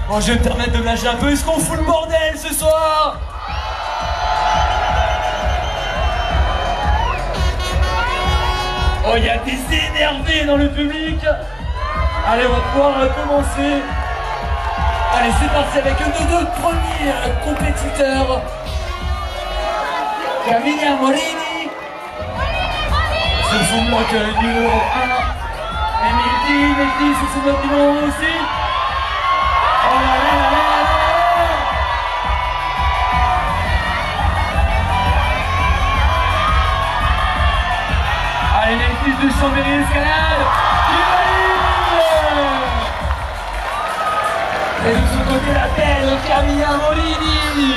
Bon, je vais me permettre de me lâcher un peu. Est-ce qu'on fout le bordel ce soir? Oh, il y a des énervés dans le public. Allez, on va pouvoir commencer. Allez, c'est parti avec nos deux premiers compétiteurs. Camilla Morini sur son bloc numéro 1. Et Mehdi sur son bloc numéro 1 aussi. Oh là là là là là là. Allez, les fils de Chambéry Escalade qui valide. Et de son côté la belle Camilla Morini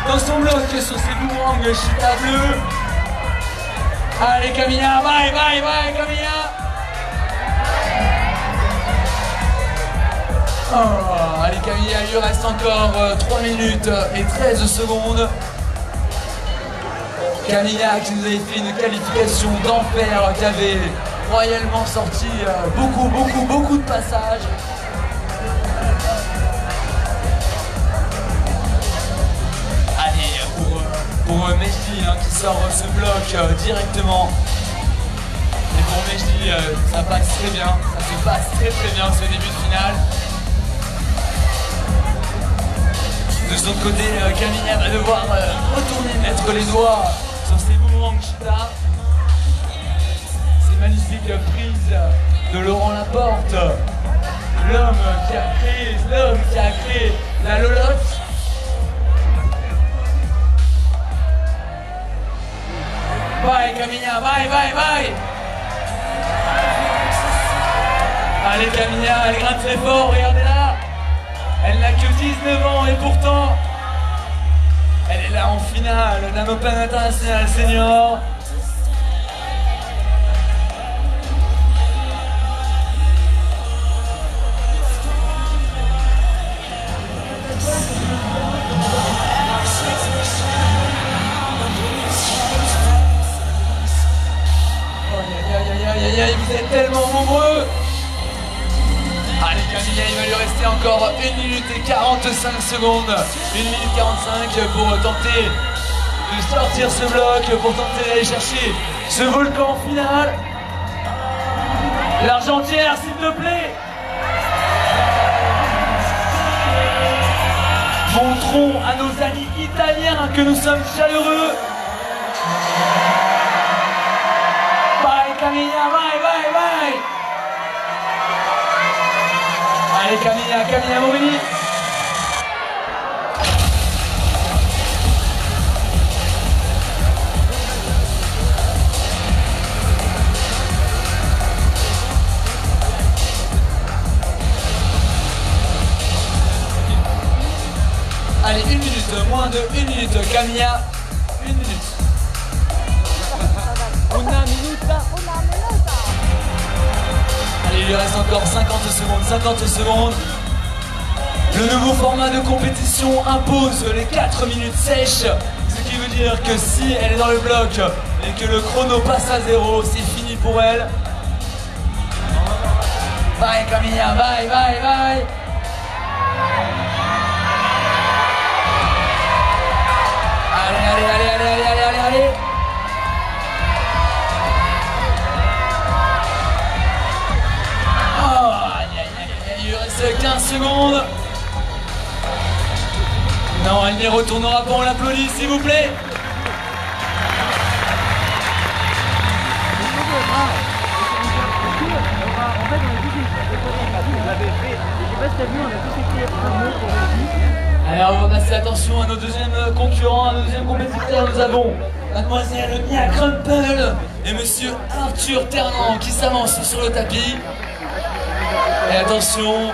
dans son bloc sur ses boomerangs chita bleu. Allez Camilla, bye bye bye Camilla. Oh, allez Camilla, il lui reste encore 3 minutes et 13 secondes. Camilla qui nous avait fait une qualification d'enfer, qui avait royalement sorti beaucoup de passages. Pour Mehdi qui sort ce bloc directement. Et pour Mehdi, ça passe très bien, ça se passe très bien ce début de finale. De son côté, Camilla va devoir retourner mettre les doigts sur ses boomerangs chita. Ces magnifiques prises de Laurent Laporte, l'homme qui a créé la lolotte. Bye Camilla, bye bye bye. Allez Camilla, elle grimpe très fort, regardez-la. Elle n'a que 19 ans et pourtant elle est là en finale d'un Open International Senior. Vous êtes tellement nombreux. Allez Camilla, il va lui rester encore 1 minute et 45 secondes. 1 minute 45 pour tenter de sortir ce bloc, pour tenter d'aller chercher ce volcan final. L'Argentière, s'il te plaît. Montrons à nos amis italiens que nous sommes chaleureux. Camilla, bye bye bye. Allez Camilla Morini. Allez, 1 minute, moins de 1 minute, Camilla. 1 minute. Una minuta. Allez, il lui reste encore 50 secondes. Le nouveau format de compétition impose les 4 minutes sèches. Ce qui veut dire que si elle est dans le bloc et que le chrono passe à 0, c'est fini pour elle. Bye Camilla, bye bye bye. Allez. Il lui reste 15 secondes. Non, elle n'y retournera pas, on l'applaudit s'il vous plaît. Alors on va passer attention à nos deuxièmes concurrents, à nos deuxièmes compétiteurs. Nous avons mademoiselle Mia Crumpel et monsieur Arthur Ternant qui s'avancent sur le tapis. Et attention,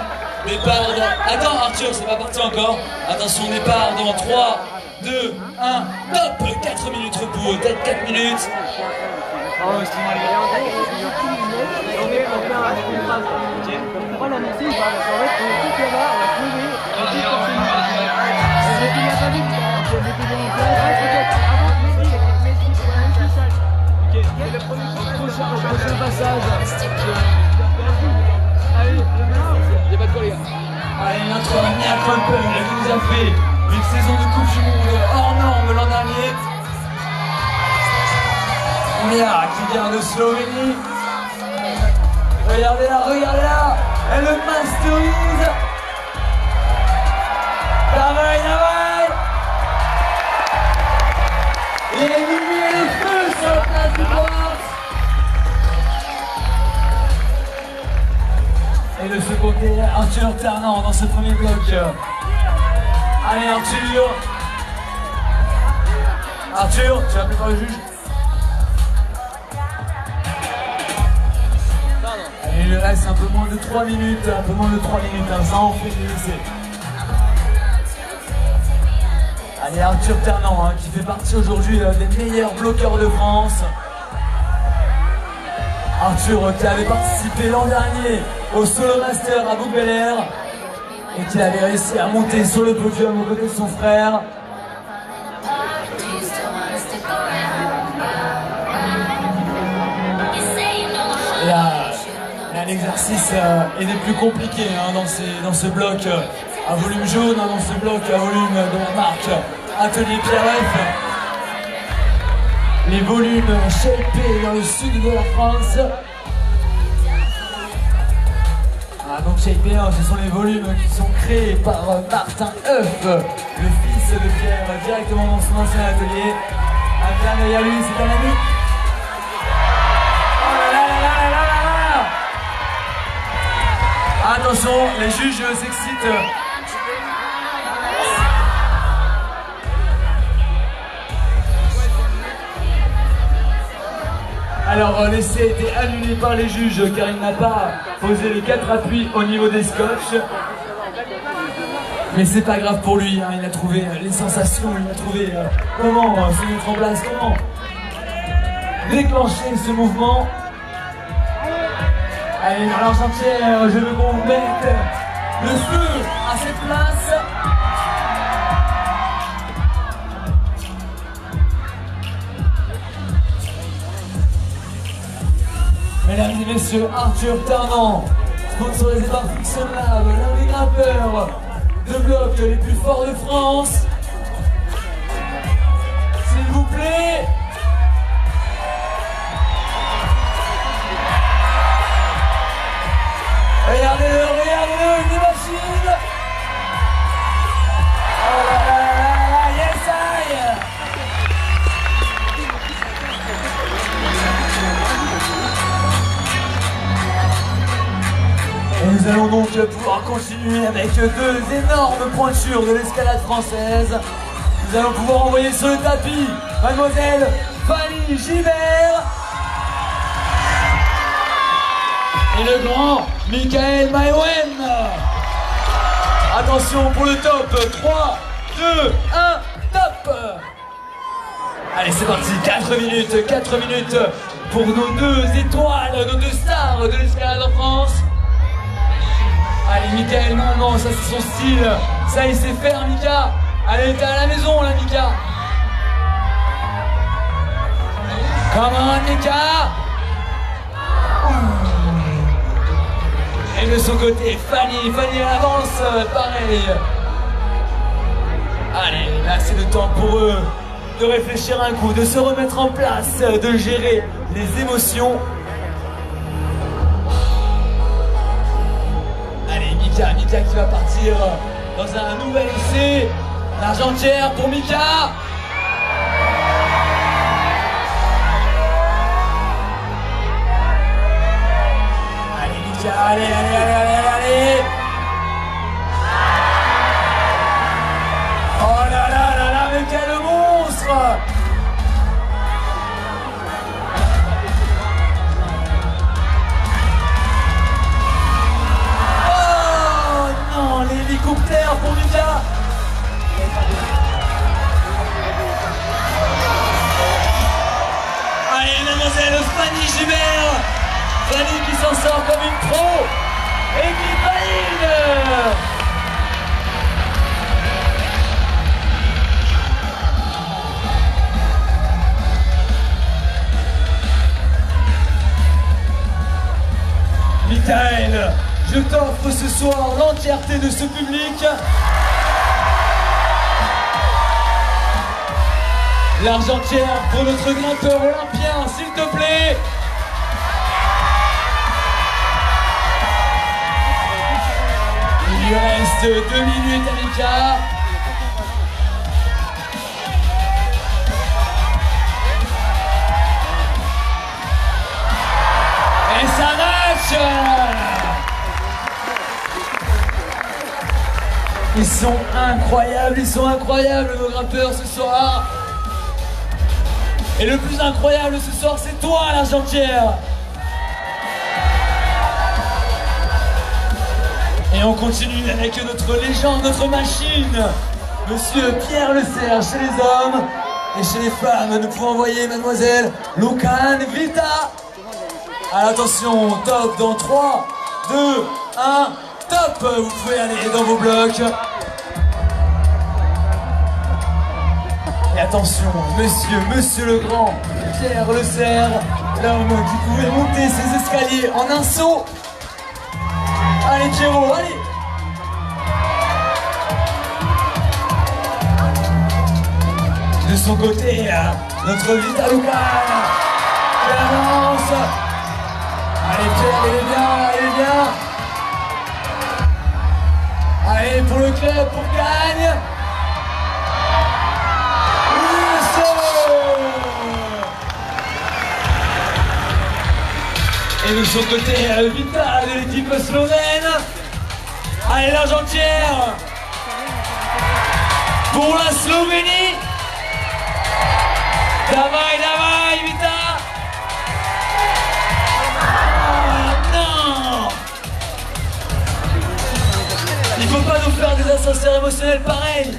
départ dans... Attends Arthur, c'est pas parti encore. Attention, départ dans 3, 2, 1, top. 4 minutes repos, peut-être 4 minutes. Prochain passage. Allez, il n'y a pas de quoi les gars. Allez, notre Mia Crumpel qui nous a fait une saison de Coupe du Monde hors norme l'an dernier. Mia qui vient de Slovénie. Regardez là, elle le masterise. Travail. Et il met les feux sur la place du bois. Et de ce côté, Arthur Ternant dans ce premier bloc. Allez Arthur, tu vas appeler par le juge. Allez, il lui reste un peu moins de 3 minutes, ça en fait des essais. Allez, Arthur Ternant, qui fait partie aujourd'hui des meilleurs bloqueurs de France. Arthur qui avait participé l'an dernier au Solo Master à Bouc-Bel-Air et qui avait réussi à monter sur le podium aux côtés de son frère. Et là, l'exercice est des plus compliqués dans ce bloc à volume jaune, dans ce bloc à volume de la marque Atelier Pierre-F. Les volumes shapés dans le sud de la France. Donc shapés, ce sont les volumes qui sont créés par Martin Huff, le fils de Pierre, directement dans son ancien atelier. Un clin d'œil à lui, c'est un ami. Oh là. Attention, les juges s'excitent. Alors l'essai a été annulé par les juges car il n'a pas posé les 4 appuis au niveau des scotch. Mais c'est pas grave pour lui, il a trouvé les sensations, il a trouvé comment se mettre en place, comment déclencher ce mouvement. Allez, dans l'Argentière, je veux qu'on mette le feu à cette place. Mesdames et messieurs, Arthur Ternant, sponsorisé par Friction Lab, l'un des grimpeurs de bloc les plus forts de France. S'il vous plaît. Regardez-le, une machine. Oh là là, yes I. Et nous allons donc pouvoir continuer avec 2 énormes pointures de l'escalade française. Nous allons pouvoir envoyer sur le tapis mademoiselle Fanny Gibert et le grand Michael Maïwen. Attention pour le top. 3, 2, 1, top. Allez, c'est parti, 4 minutes pour nos 2 étoiles, nos 2 stars de l'escalade en France. Allez, Michael, non, ça c'est son style. Ça, il sait faire, Mika. Allez, t'es à la maison, là, Mika. Come on, Mika. Et de son côté, Fanny à l'avance, pareil. Allez, là, c'est le temps pour eux de réfléchir un coup, de se remettre en place, de gérer les émotions. Mika qui va partir dans un nouvel essai. L'Argentière pour Mika. Allez Mika, allez. Oh là, mais quel monstre. L'hélicoptère pour Mika. Allez, mademoiselle Fanny Gibert. Fanny qui s'en sort comme une pro et qui valide. Michael, je t'offre ce soir l'entièreté de ce public. L'argentière pour notre grimpeur olympien, s'il te plaît. Il lui reste 2 minutes à l'écart. Et ça match. Ils sont incroyables nos grimpeurs ce soir. Et le plus incroyable ce soir, c'est toi, l'Argentière. Et on continue avec notre légende, notre machine, Monsieur Pierre Le Serre chez les hommes. Et chez les femmes, nous pouvons envoyer Mademoiselle Lucane Vita. À l'attention, top dans 3, 2, 1, top. Vous pouvez aller dans vos blocs. Et attention, monsieur le grand, Pierre Le Serre, l'homme qui pouvait monter ses escaliers en un saut. Allez Pierrot, allez. De son côté, notre Vita Lucane qui avance. Allez Pierre, il est bien. Allez pour le club, pour gagne. Et de son côté, Vita de l'équipe slovène. Allez, l'Argentière pour la Slovénie. Davai, Vita. Oh, non. Il faut pas nous faire des ascenseurs émotionnels pareils.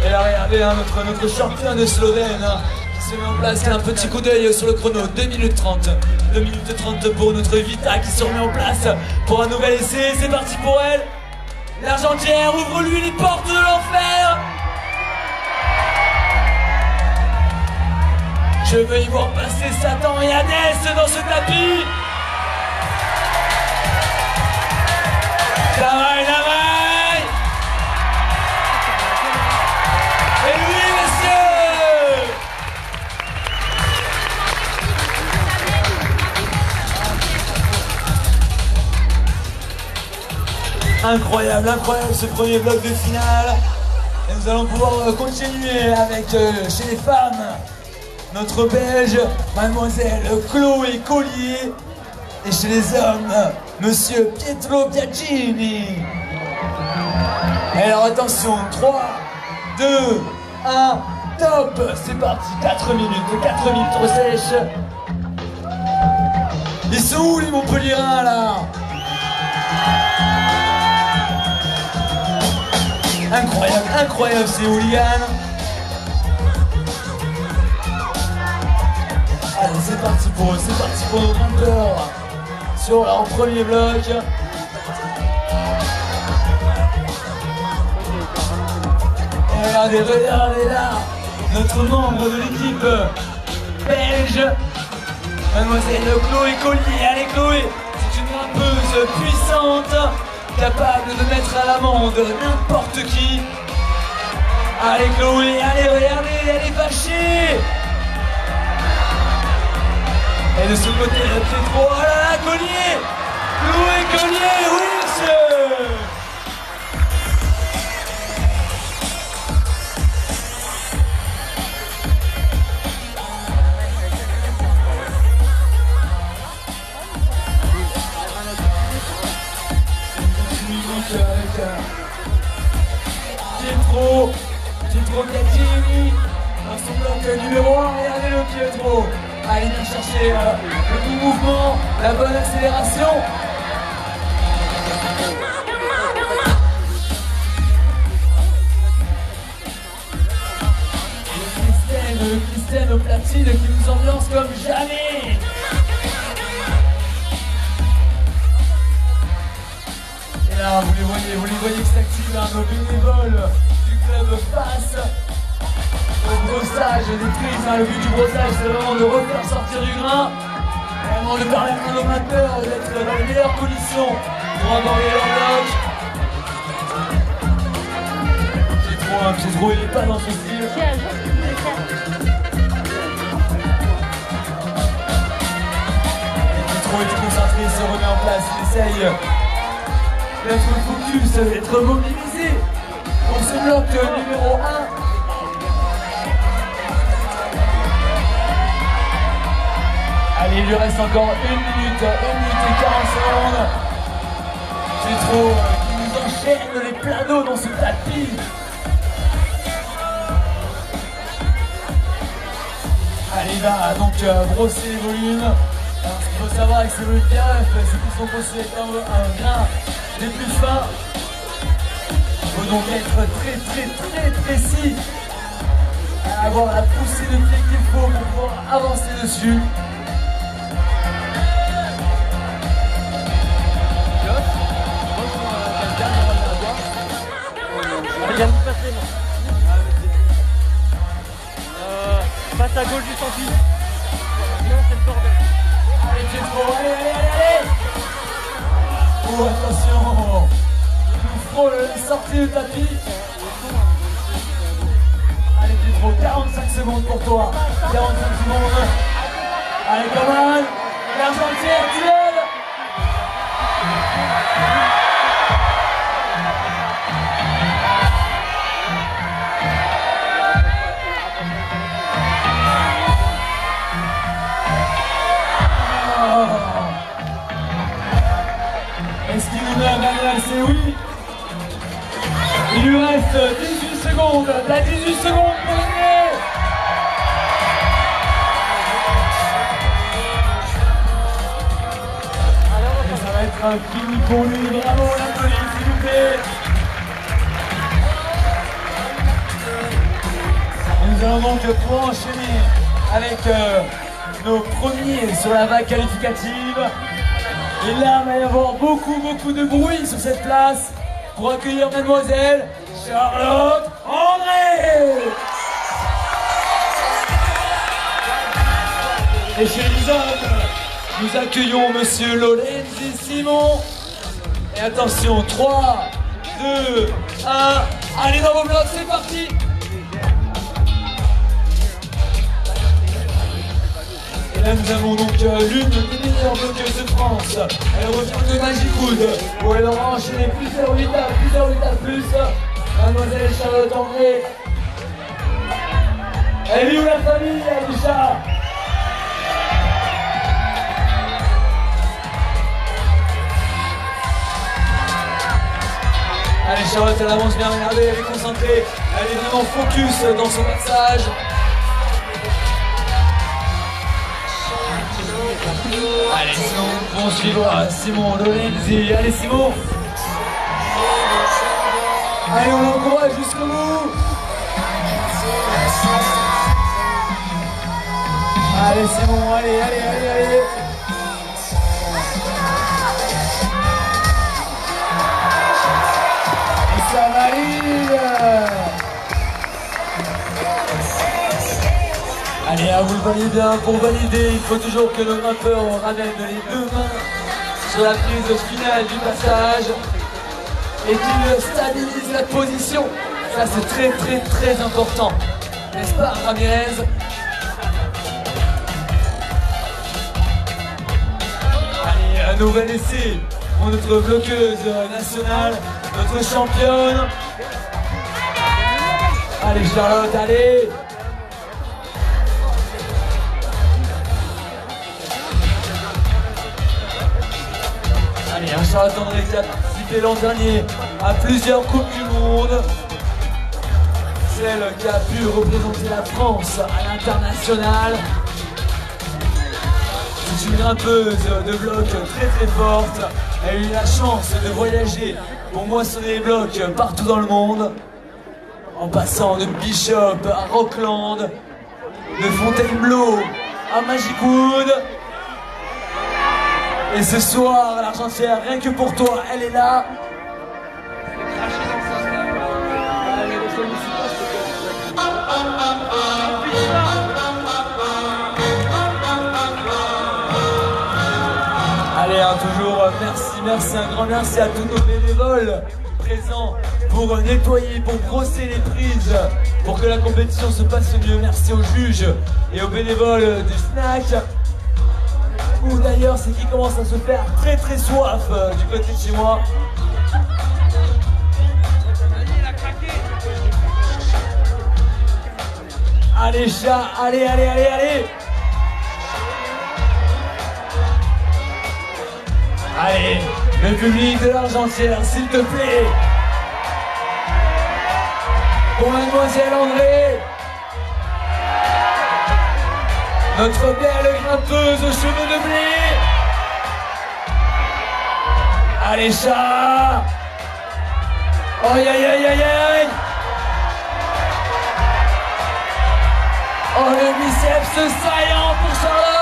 Et là, regardez notre champion de Slovène qui se met en place, qui a un petit coup d'œil sur le chrono. 2 minutes 30. 2 minutes 30 pour notre Vita qui se remet en place pour un nouvel essai. C'est parti pour elle. L'Argentière, ouvre-lui les portes de l'enfer. Je veux y voir passer Satan et Hadès dans ce tapis. Davai. Et oui, messieurs. Incroyable ce premier bloc de finale. Et nous allons pouvoir continuer avec, chez les femmes, notre Belge, Mademoiselle Chloé Collier. Et chez les hommes, Monsieur Pietro Biagini. Et alors attention, 3, 2, 1, top. C'est parti, 4 minutes sèches. Ils sont où les Montpelliérains là? Incroyable ces hooligans. Allez, c'est parti pour eux, c'est parti pour nos grimpeurs sur leur premier bloc. Et regardez là, notre membre de l'équipe belge, Mademoiselle Chloé Collier. Allez Chloé, c'est une grimpeuse puissante, capable de mettre à l'amende n'importe qui. Allez Chloé, allez, regardez, elle est fâchée. Et de ce côté, Pietro, oh là là, Collier. Chloé Collier, oui monsieur. Avec Pietro Biagini dans son bloc numéro 1. Regardez le Pietro. Allez bien chercher le bon mouvement, la bonne accélération. Christine au platine qui nous ambiance comme jamais. Et là, vous les voyez qui s'activent. à nos bénévoles du club face au brossage des prises. Le but du brossage, c'est vraiment de refaire sortir du grain, vraiment de permettre à nos amateurs d'être dans les meilleures conditions pour aborder leur bloc. Pietro, il n'est pas dans son style. Pietro est concentré, il se remet en place, il essaye d'être focus, d'être mobilisé pour ce bloc numéro 1. Allez, il lui reste encore 1 minute et 40 secondes. Pietro qui nous enchaîne les plats d'eau dans ce tapis. Allez, il va donc brosser les volumes. Alors, ce qu'il faut savoir avec ces volumes bien c'est qu'ils sont brossés avec un grain des plus fins. Il faut donc être très précis à avoir la poussée de pied qu'il faut pour pouvoir avancer dessus. Passe à gauche du senti. Non, c'est le bordel. Allez, Pietro, allez. Oh, attention. Il nous frôle la sortie du tapis. Allez, Pietro, 45 secondes pour toi. 45 secondes. Allez, Coman. L'Argentière, duel. Est-ce qu'il nous met un Daniel? C'est oui. Il lui reste 18 secondes. T'as 18 secondes pour gagner. Et ça va être un fini pour lui. Bravo, l'applaudit, s'il vous plaît. Et nous allons donc pouvoir enchaîner avec nos premiers sur la vague qualificative. Et là, il va y avoir beaucoup de bruit sur cette place pour accueillir mademoiselle Charlotte André. Et chez les hommes, nous accueillons monsieur Lorenzi Simon. Et attention, 3, 2, 1, allez dans vos blocs, c'est parti. Et là nous avons donc l'une des meilleures bloqueuses de France. Elle revient de Magicoud où elle aura enchaîné plusieurs 8 à plus. Mademoiselle Charlotte André. Elle est où la famille, Alicia? Allez, Charlotte, elle avance bien, regardez, elle est concentrée. Elle est vraiment focus dans son passage. Allez, Simon, on suivra Simon Lorenzi. Allez, Simon. Allez, on l'encourage jusqu'au bout. Allez, Simon, allez. Et ça valide. Allez, à vous le valider, pour valider, il faut toujours que le grimpeur ramène les 2 mains sur la prise finale du passage et qu'il stabilise la position. Ça, c'est très important. N'est-ce pas, Ramirez? Allez, un nouvel essai pour notre bloqueuse nationale, notre championne. Allez, Charlotte, allez. Allez, un Charlotte André qui a participé l'an dernier à plusieurs Coupes du Monde. Celle qui a pu représenter la France à l'international. C'est une grimpeuse de blocs très forte. Elle a eu la chance de voyager pour moissonner les blocs partout dans le monde. En passant de Bishop à Rockland, de Fontainebleau à Magicoud. Et ce soir, l'Argentière, rien que pour toi, elle est là. Allez, toujours merci, un grand merci à tous nos bénévoles présents pour nettoyer, pour brosser les prises, pour que la compétition se passe mieux. Merci aux juges et aux bénévoles du snack. Ou d'ailleurs, c'est qui commence à se faire très soif du côté de chez moi. Allez chat, allez. Allez, le public de l'Argentière, s'il te plaît. Pour Mademoiselle André, notre belle grimpeuse aux cheveux de blé. Allez chat. Aïe. Oh, le biceps saillant pour Charlotte.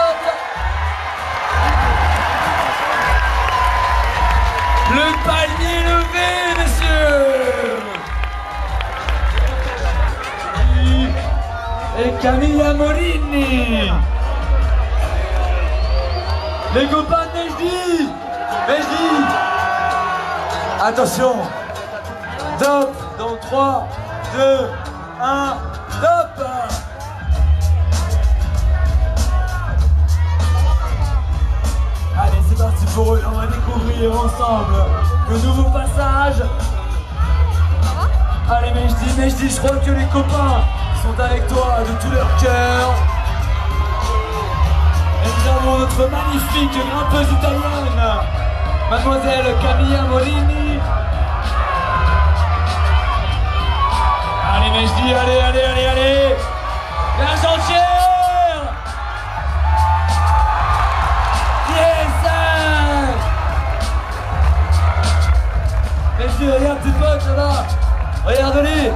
Le palier levé, messieurs. Et Camilla Morini. Les copains de Nejdi. Attention. Top. Dans 3, 2, 1, top. Allez, c'est parti pour eux, on va découvrir ensemble le nouveau passage. Allez, Nejdi, je crois que les copains sont avec toi de tout leur cœur. Et nous avons notre magnifique grimpeuse italienne, Mademoiselle Camilla Morini. Allez, Nejdi, allez. L'Argentière. Nejdi, regarde tes potes là-bas. Regarde-les.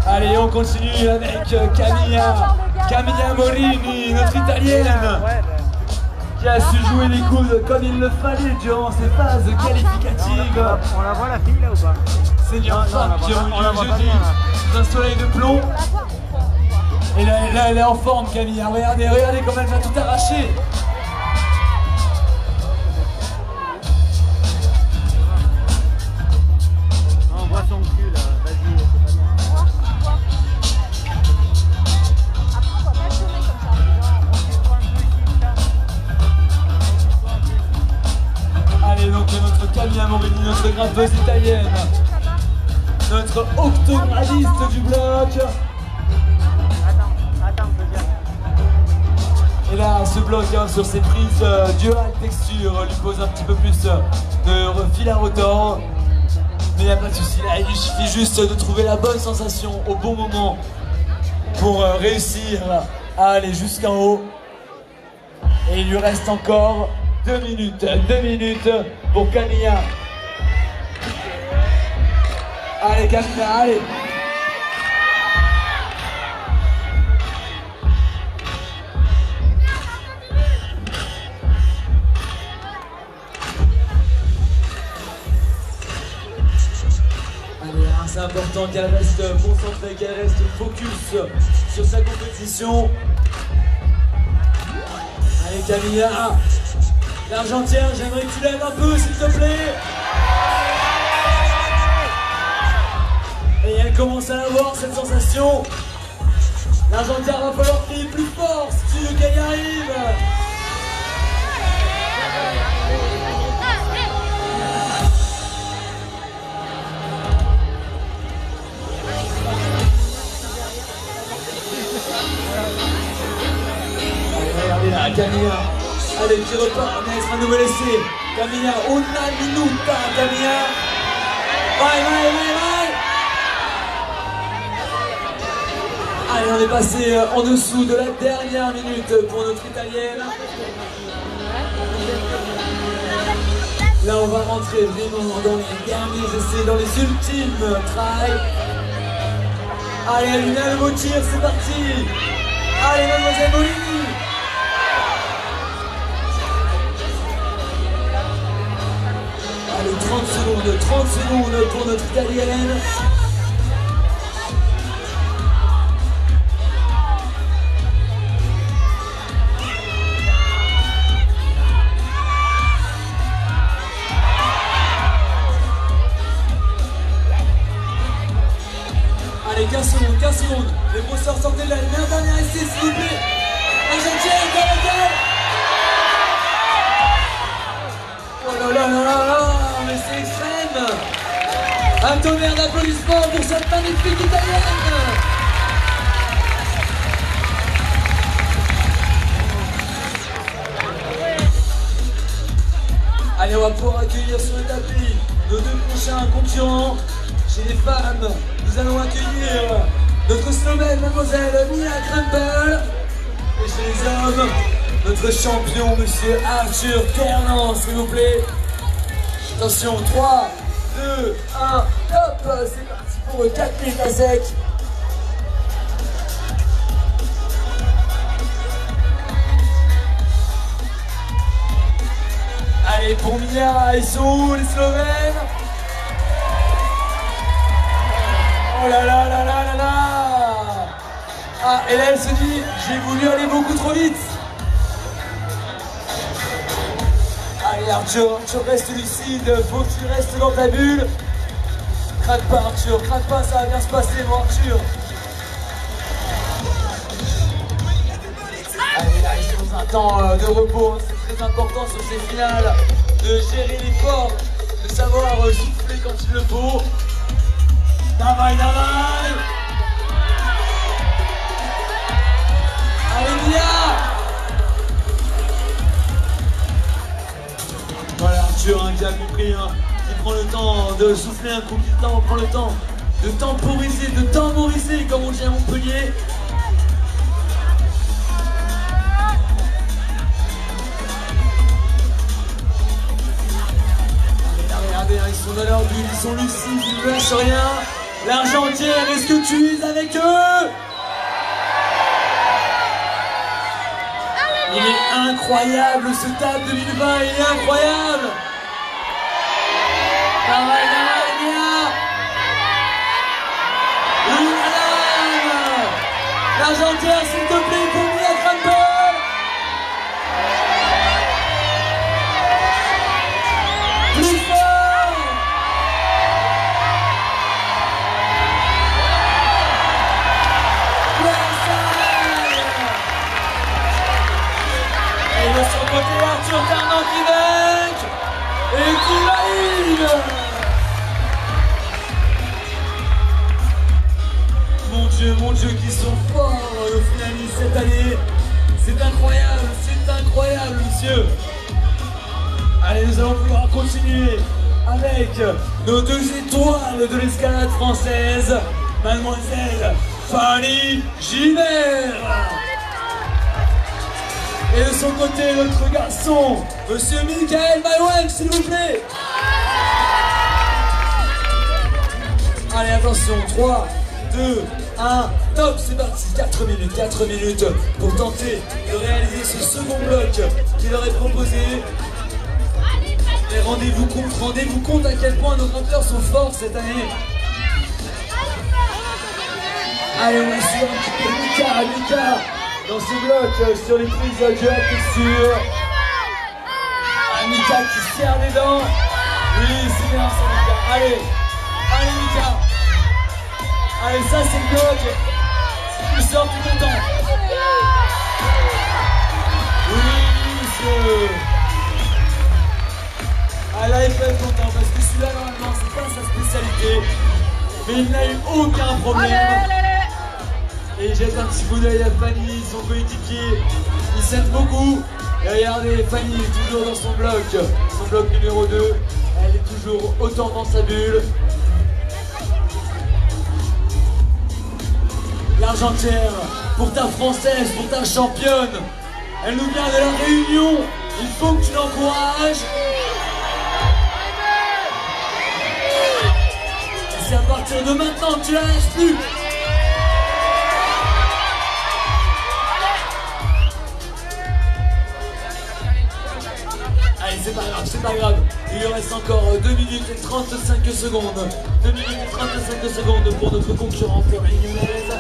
Allez, on continue avec Camilla Morini, notre italienne, qui a su jouer les coudes comme il le fallait durant ces phases qualificatives. On la voit la fille là ou pas? Seigneur femmes qui ont eu jeudi sous un soleil de plomb. Et là, elle est en forme, Camilla. Regardez comme elle va tout arracher. On voit son cul là, vas-y, c'est pas bien. Allez, donc notre Camilla Morini, notre grimpeuse italienne, notre octogradiste du bloc. Attends, je viens. Et là, ce bloc sur ses prises dual texture lui pose un petit peu plus de fil à retordre. Mais il n'y a pas de souci, là, il suffit juste de trouver la bonne sensation au bon moment pour réussir à aller jusqu'en haut. Et il lui reste encore 2 minutes pour Camilla. Allez Camilla, allez. C'est important qu'elle reste concentrée, qu'elle reste focus sur sa compétition. Allez Camilla, l'Argentière, j'aimerais que tu lèves un peu s'il te plaît. Et elle commence à avoir cette sensation. L'Argentière va falloir crier plus fort si tu veux qu'elle y arrive. Camilla, allez, qui repart, mais elle sera nouvel essai. Camilla, una minuta, Camilla. Vai. Allez, on est passé en dessous de la dernière minute pour notre italienne. Là, on va rentrer vraiment dans les derniers essais, dans les ultimes tries. Allez, Alina, le mot tir, c'est parti. Allez, Mademoiselle Morini. Allez, 30 secondes pour notre italienne. tonnerre d'applaudissements pour cette magnifique italienne. Allez, on va pouvoir accueillir sur le tapis nos deux prochains concurrents. Chez les femmes, nous allons accueillir notre slovène, mademoiselle Mia Krempel. Et chez les hommes, notre champion, monsieur Arthur Ternant, s'il vous plaît. Attention, 3, 2, 1, top. C'est parti pour 4 minutes à sec. Allez, pour Mia, ils sont où les Slovènes? Oh là là là là là là. Ah, et là elle se dit, j'ai voulu aller beaucoup trop vite. Allez Arthur, reste lucide, faut que tu restes dans ta bulle. Craque pas Arthur, craque pas, ça va bien se passer mon Arthur. Allez là, ils sont dans un temps de repos, c'est très important sur ces finales, de gérer les formes, de savoir souffler quand il le faut. Davai, davai. Allez Mia. Voilà Arthur qui a compris, qui prend le temps de souffler un coup, qui prend le temps de temporiser comme on dit à Montpellier. Regardez, ils sont dans leur bulle, ils sont lucides, ils ne lâchent rien. L'Argentière, est-ce que tu es avec eux? Il est incroyable ce TAP 2020, il est incroyable. Davai, davai, Mia. Oui, madame. L'Argentière, s'il te plaît, pour Mia Krempel. Plus fort. Et de son côté, Arthur Ternant qui vainque et qui valide. Mon Dieu, qu'ils sont forts nos finalistes cette année. C'est incroyable, monsieur. Allez, nous allons pouvoir continuer avec nos deux étoiles de l'escalade française, mademoiselle Fanny Gibert. Et de son côté, notre garçon, monsieur Michael Malouin, s'il vous plaît. Allez, attention, 3, 2, 1, top, c'est parti, 4 minutes pour tenter de réaliser ce second bloc qui leur est proposé. Et rendez-vous compte à quel point nos grimpeurs sont forts cette année. Allez, on va suivre un petit peu Mika dans ce bloc sur les prises de la texture. Mika qui serre les dents. Oui, c'est bien ça Mika. Allez Mika. Allez, ça c'est le bloc. Si tu sors, tu es content. Oui, monsieur. Ah là, il peut être content parce que celui-là, normalement, c'est pas sa spécialité. Mais il n'a eu aucun problème. Et il jette un petit coup d'œil à Fanny, son coéquipier. Il s'aime beaucoup. Et regardez, Fanny est toujours dans son bloc numéro 2. Elle est toujours autant dans sa bulle. L'Argentière, pour ta française, pour ta championne. Elle nous vient de la Réunion. Il faut que tu l'encourages. Et c'est à partir de maintenant que tu la lâches plus. Allez, c'est pas grave. Il lui reste encore 2 minutes et 35 secondes. 2 minutes et 35 secondes pour notre concurrent pour la Lyonnaise.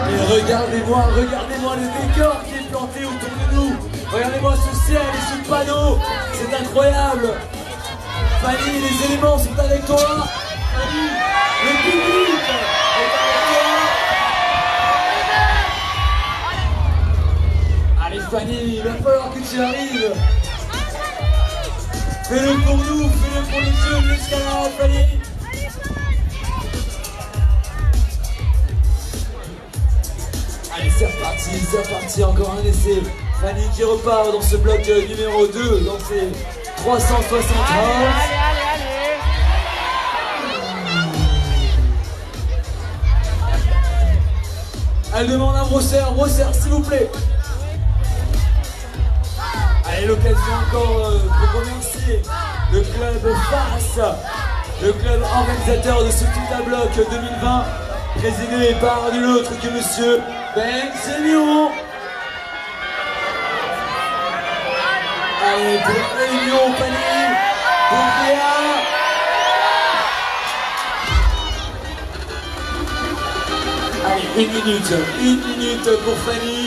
Et regardez-moi le décor qui est planté autour de nous. Regardez-moi ce ciel et ce panneau. C'est incroyable. Fanny, les éléments sont avec toi. Fanny, le public est avec toi. monsieur arrive. Fais-le pour nous, fais-le pour les jeux de l'escalade, Fanny. Allez, c'est reparti, encore un essai. Fanny qui repart dans ce bloc numéro 2, dans ses 360 Allez. Elle demande un brosseur s'il vous plaît. Allez, l'occasion encore pour remercier le club FAS, le club organisateur de ce tout à bloc 2020, présidé par nul autre que monsieur Ben Sémion. Allez, pour la réunion, Fanny, pour Léa. Allez, une minute pour Fanny.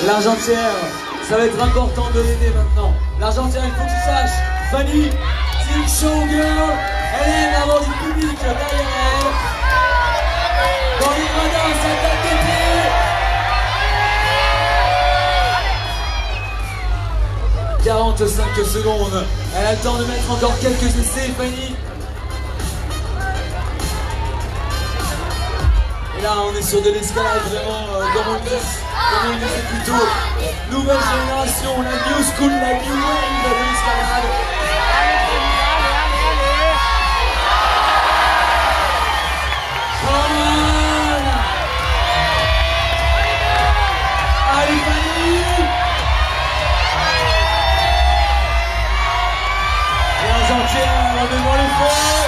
L'Argentière, ça va être important de l'aider maintenant. L'Argentière, il faut que tu saches, Fanny, c'est une showgirl. Elle aime avoir du public derrière elle. Dans les gradins, ça tape des pieds. 45 secondes. Elle a le temps de mettre encore quelques essais, Fanny. Et là, on est sur de l'escalade vraiment, comme on le disait plus tôt. Nouvelle génération, la new school, la new wave de l'escalade. Come on! Allez, Fanny! L'Argentière, devant les feux!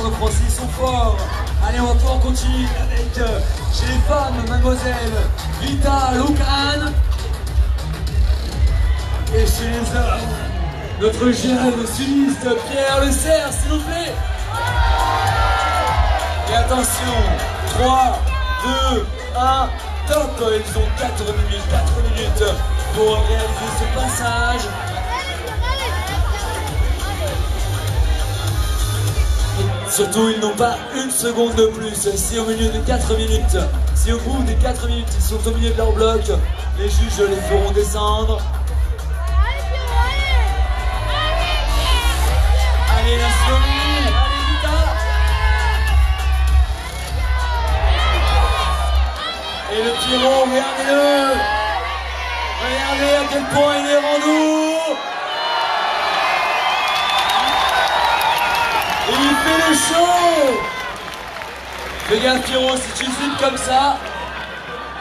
Nos Français, ils sont forts. Allez, on va pouvoir continuer avec, chez les femmes, mademoiselle Vita Lucan. Et chez les hommes, notre jeune sudiste Pierre Le Cerf, s'il vous plaît. Et attention, 3, 2, 1, top. Ils ont 4 minutes pour réaliser ce passage. Surtout, ils n'ont pas une seconde de plus. Si au milieu de 4 minutes, si au bout des 4 minutes, ils sont au milieu de leur bloc, les juges les feront descendre. Allez, la Slovénie, allez, Vita. Et le Pierrot, regardez-le. Regardez à quel point il est rando. Et il fait le show. Fais gaffe, Pierrot, si tu zippes comme ça,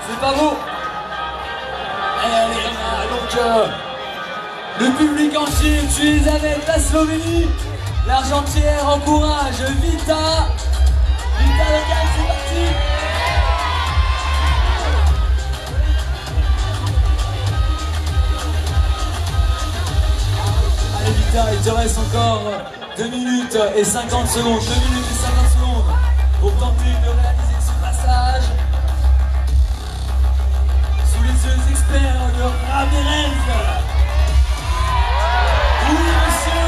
c'est pas beau. Allez, donc le public entier, tu es avec la Slovénie. L'Argentière encourage Vita. Vita Logan, c'est parti. Allez Vita, il te reste encore 2 minutes et 50 secondes, 2 minutes et 50 secondes pour tenter de réaliser ce passage sous les yeux experts de Ramirez. Oui, monsieur.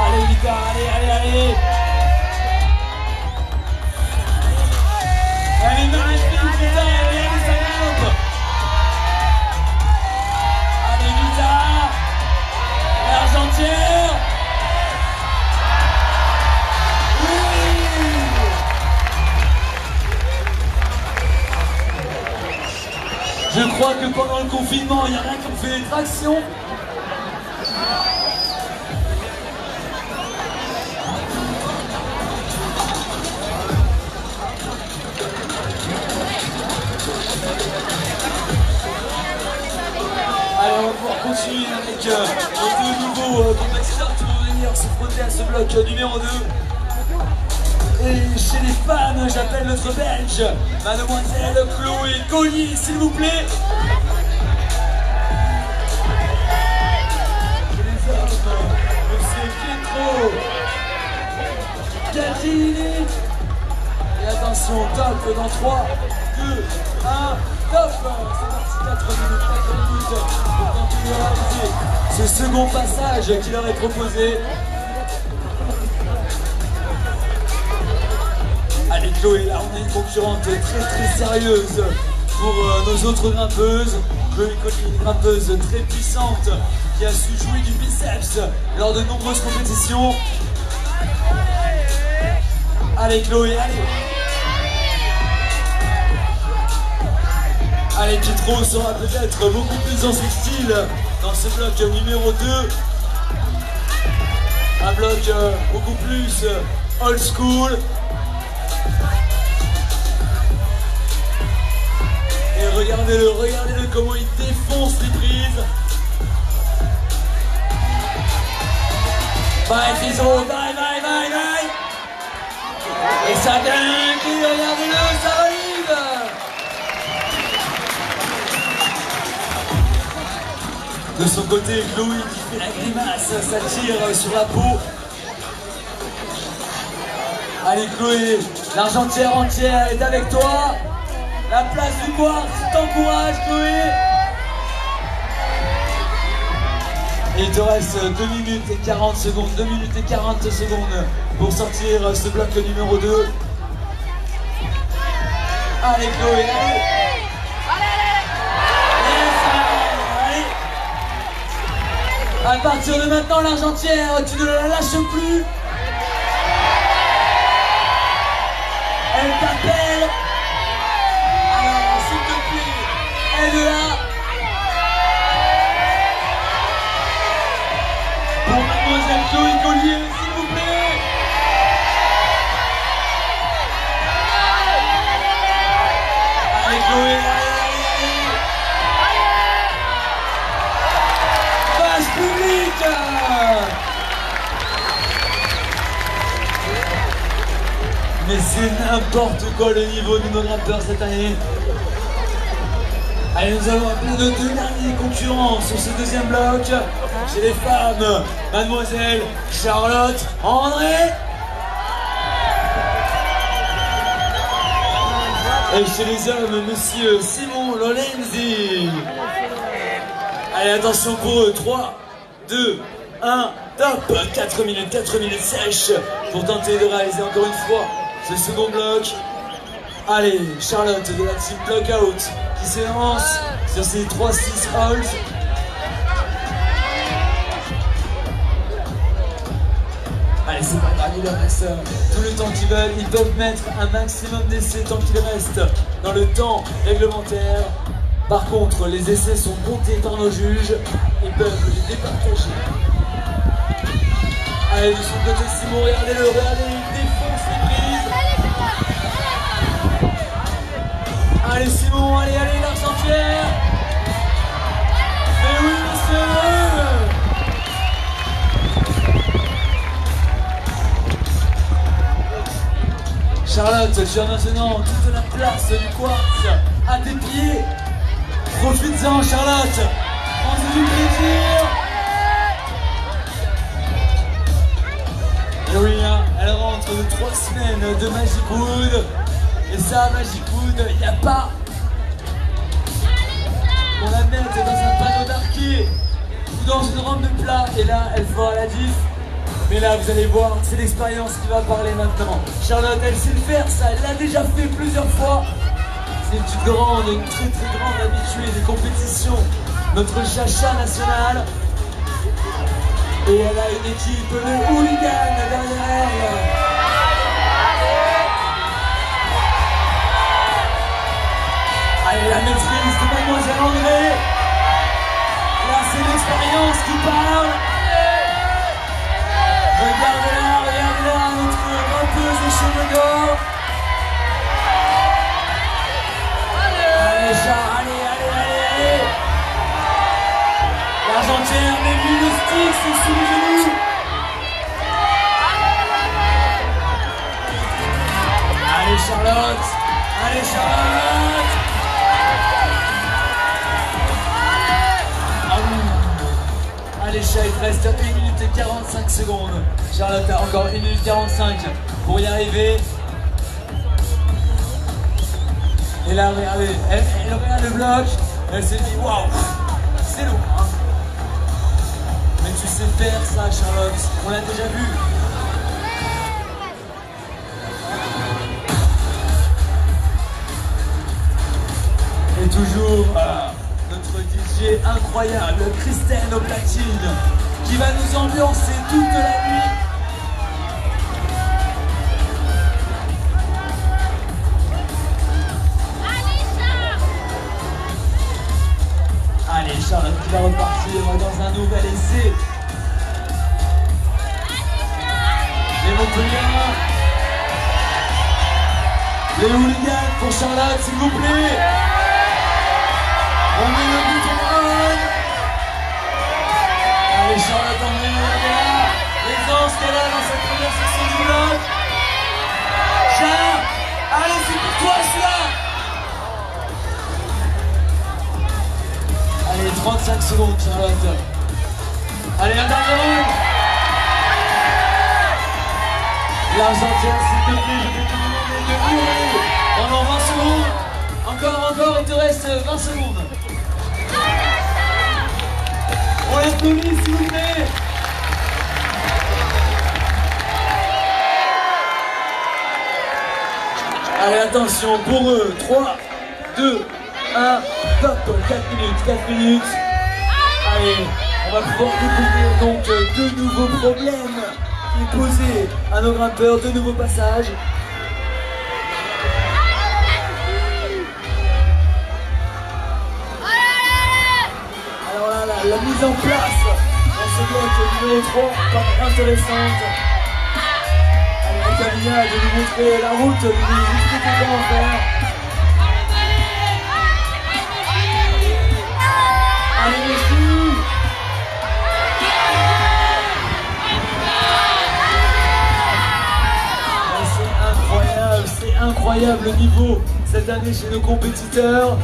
Allez, Vita, allez. Allez, magnifique, Vita, allez, ça monte. Allez, Vita. L'Argentière. Oui. Je crois que pendant le confinement, il n'y a rien qui me fait des tractions. Allez, on va pouvoir continuer avec les deux nouveaux compétiteurs qui vont venir se frotter à ce bloc numéro 2. Et chez les femmes, j'appelle notre Belge, mademoiselle Chloé Collier, s'il vous plaît. Chez les hommes, monsieur Pietro Gattini. Et attention, top dans 3, 2, 1. stop. C'est parti, 4 minutes pour continuer à réaliser ce second passage qui leur est proposé. Allez Chloé, là on a une concurrente très sérieuse pour nos autres grimpeuses. Chloé Collier, une grimpeuse très puissante qui a su jouer du biceps lors de nombreuses compétitions. Allez Chloé, allez. Allez, Pietro sera peut-être beaucoup plus dans son style dans ce bloc numéro 2. Un bloc beaucoup plus old school. Et regardez-le comment il défonce les prises. Bye Fiso, bye. Et ça gagne, regardez-le, ça valide. De son côté, Chloé qui fait la grimace, ça tire sur la peau. Allez Chloé, l'argentière entière est avec toi. La place du quartz t'encourage Chloé. Et il te reste 2 minutes et 40 secondes, 2 minutes et 40 secondes pour sortir ce bloc numéro 2. Allez Chloé, allez. À partir de maintenant, l'argentière, tu ne la lâches plus. Elle t'appelle. Alors, s'il te plaît, aide-la. Pour mademoiselle Chloé Collier, s'il vous plaît. Allez Chloé, allez. Public. Mais c'est n'importe quoi le niveau de nos grimpeurs cette année. Allez, nous avons plein de 2 derniers concurrents sur ce deuxième bloc. Chez les femmes, mademoiselle Charlotte André. Et chez les hommes, monsieur Simon Lolenzi. Allez, attention pour eux, 3, 2, 1, top. 4 minutes sèches pour tenter de réaliser encore une fois ce second bloc. Allez, Charlotte de la team Blockout qui s'élance sur ses 3-6 holds. Allez, c'est pas grave, il leur reste tout le temps qu'ils veulent. Ils peuvent mettre un maximum d'essais tant qu'il reste dans le temps réglementaire. Par contre, les essais sont comptés par nos juges et peuvent les départager. Allez, de son côté, Simon, regardez-le, il défonce les prises. Allez, Simon, allez, l'argentière. Mais oui, monsieur. Charlotte, tu as maintenant toute la place du quartz à tes pieds. Profites-en Charlotte, prends du plaisir. Et oui, hein, elle rentre de 3 semaines de Magic Wood. Et ça, Magic Wood, il n'y a pas qu'on la mette dans un panneau d'arquet ou dans une rampe de plat. Et là, elle fera la diff. Mais là, vous allez voir, c'est l'expérience qui va parler maintenant. Charlotte, elle sait le faire, ça, elle l'a déjà fait plusieurs fois. C'est une très grande habituée des compétitions, notre chacha nationale. Et elle a une équipe de hooligans derrière elle. Allez, la maîtrise de mademoiselle André. Là, c'est l'expérience qui parle. Regardez-la, notre grimpeuse aux cheveux d'or. Allez. L'argentière, mais lui le stick, c'est sous les genoux. Allez Charlotte. Allez chat, il te reste 1 minute et 45 secondes. Charlotte a encore 1 minute 45 pour y arriver. Et là, regardez, elle regarde le bloc, elle se dit waouh, c'est lourd, hein. Mais tu sais faire ça, Charlotte, on l'a déjà vu. Et toujours notre DJ incroyable, Christelle au platine, qui va nous ambiancer toute la nuit. Allez, Charlotte qui va repartir dans un nouvel essai. Les Montpelliérains, les hooligans pour Charlotte, s'il vous plaît. On met le bouton on. Allez, Charlotte, emmenez-la. Les anges qu'elle a dans cette première session du bloc. Charles, allez, c'est pour toi celui-là. Allez, 35 secondes, Charlotte. Allez, un dernier round. L'Argentière, s'il te plaît, je vais te demander de hurler pendant 20 secondes. Encore, il te reste 20 secondes. On l'applaudit, s'il vous plaît. Allez, attention, pour eux, 3, 2, 1, top, 4 minutes. Allez, on va pouvoir découvrir donc deux nouveaux problèmes qui est posé à nos grimpeurs, deux nouveaux passages. Alors là, la mise en place dans ce bloc numéro 3 paraît intéressante. Allez, la Camilla de nous montrer la route, de nous expliquer comment faire. Allez, merci. C'est incroyable le niveau cette année chez nos compétiteurs.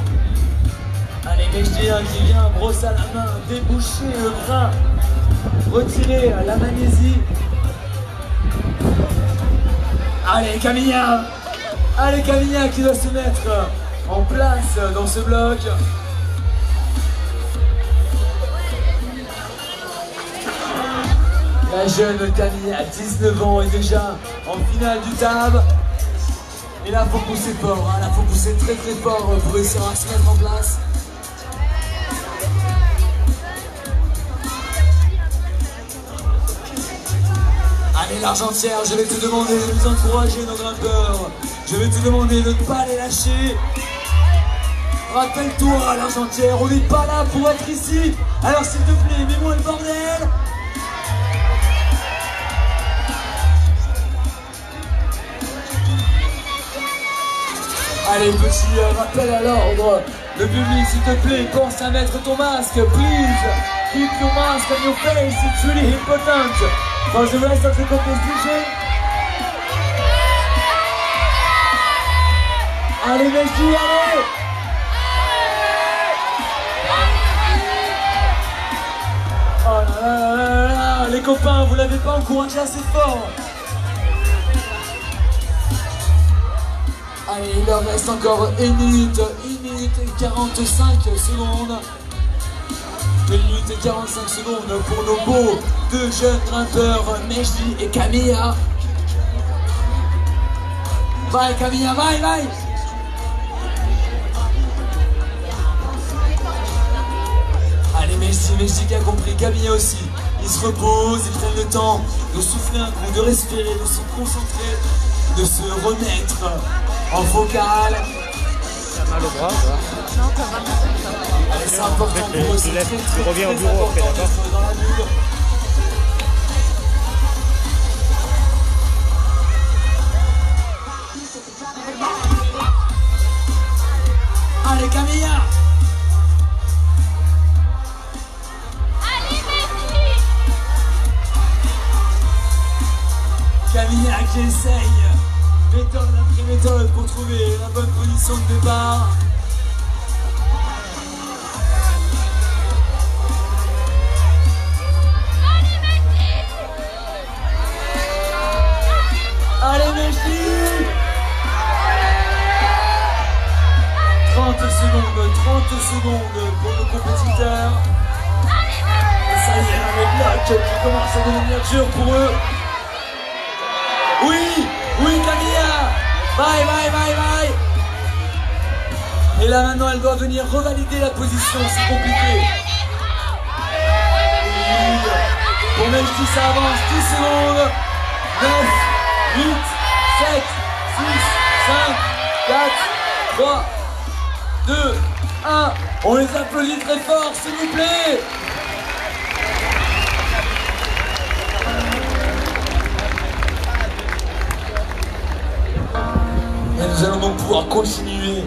Allez, Mejdia qui vient, brosse à la main, déboucher le bras, retirer la magnésie. Allez, Camilla. Allez, Camilla qui doit se mettre en place dans ce bloc. La jeune Camilla, 19 ans, est déjà en finale du TAB. Et là, faut pousser fort, hein. Là, faut pousser très très fort pour réussir à se mettre en place. Allez, l'Argentière, je vais te demander de nous encourager, nos grimpeurs. Je vais te demander de ne pas les lâcher. Rappelle-toi, l'Argentière, on n'est pas là pour être ici. Alors, s'il te plaît, mets-moi le bordel. Allez, petit rappel à l'ordre. Le public, s'il te plaît, pense à mettre ton masque. Please, keep your mask on your face. It's really important for the rest of the competition. Allez, Messi, allez. Oh là là là là, les copains, vous l'avez pas encouragé assez fort. Allez, il leur reste encore 1 minute et 45 secondes. 1 minute et 45 secondes pour nos beaux deux jeunes grimpeurs, Mejdi et Camilla. Vai Camilla, vai, vai. Allez, Mejdi qui a compris, Camilla aussi. Ils se reposent, ils prennent le temps de souffler un coup, de respirer, de se concentrer, de se remettre en focale. T'as mal au bras, ça. Non, ça va. Allez, c'est important pour eux, c'est très tu reviens au bureau après, d'accord? Dans la bulle. Allez, Camilla. Allez, Messi. Camilla qui essaye méthode après méthode pour trouver la bonne position de départ. Allez, Messi. secondes pour nos compétiteurs. Et ça y est, le bloc qui commence à devenir dur pour eux. Oui, Camilla. Bye. Et là maintenant, elle doit venir revalider la position, c'est compliqué. Pour Melchi, ça avance, 10 secondes. 9, 8, 7, 6, 5, 4, 3, 2, 1. On les applaudit très fort, s'il vous plaît. Et nous allons donc pouvoir continuer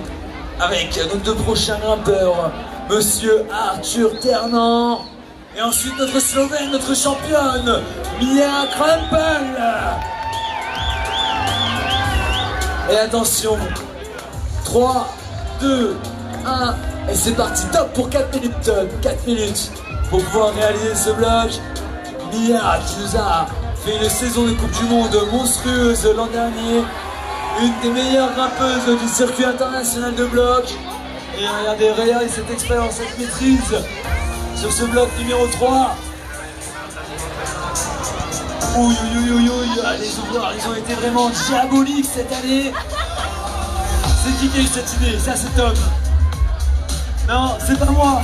avec nos deux prochains grimpeurs, Monsieur Arthur Ternant et ensuite notre Slovène, notre championne, Mia Krempel. Et attention, 3, 2, 1, et c'est parti, top pour 4 minutes, 4 minutes pour pouvoir réaliser ce bloc. Mia qui nous a fait une saison de Coupe du Monde monstrueuse l'an dernier, une des meilleures grimpeuses du circuit international de bloc. Et regardez cette expérience, cette maîtrise sur ce bloc numéro 3. Ouh, les ouvreurs, ils ont été vraiment diaboliques cette année. C'est qui a eu cette idée? Ça, c'est Tom. Non, c'est pas moi.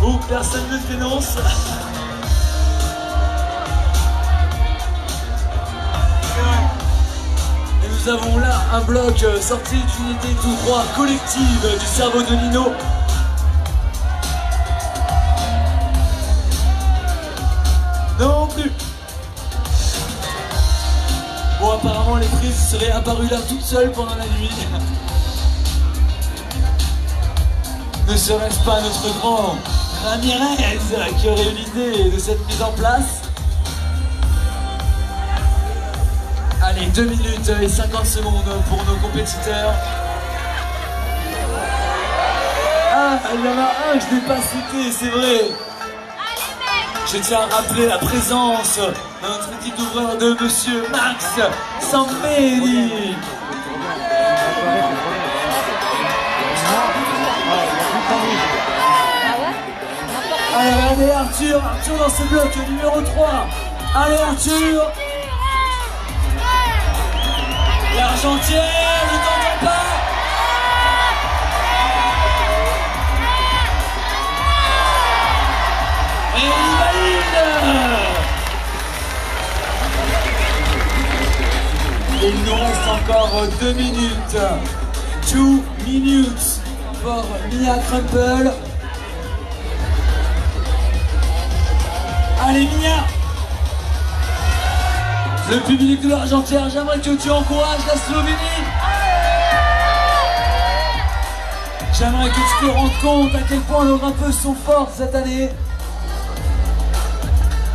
Ouh, personne ne se dénonce. Et nous avons là un bloc sorti d'une idée tout droit collective du cerveau de Nino. Non plus. Bon, apparemment les prises seraient apparues là toutes seules pendant la nuit. Ne serait-ce pas notre grand Ramirez qui aurait eu l'idée de cette mise en place? Allez, 2 minutes et 50 secondes pour nos compétiteurs. Ah, il y en a un que je n'ai pas cité, c'est vrai. Je tiens à rappeler la présence de notre équipe d'ouvreurs de Monsieur Max Samperi. Allez, regardez Arthur dans ce bloc numéro 3. Allez Arthur. L'Argentière, ne t'en pas. Et il valide. Et il nous reste encore 2 minutes. 2 minutes pour Mia Krempel. Allez Mia. Le public de l'Argentière, j'aimerais que tu encourages la Slovénie. J'aimerais que tu te rendes compte à quel point nos grimpeuses sont fortes cette année.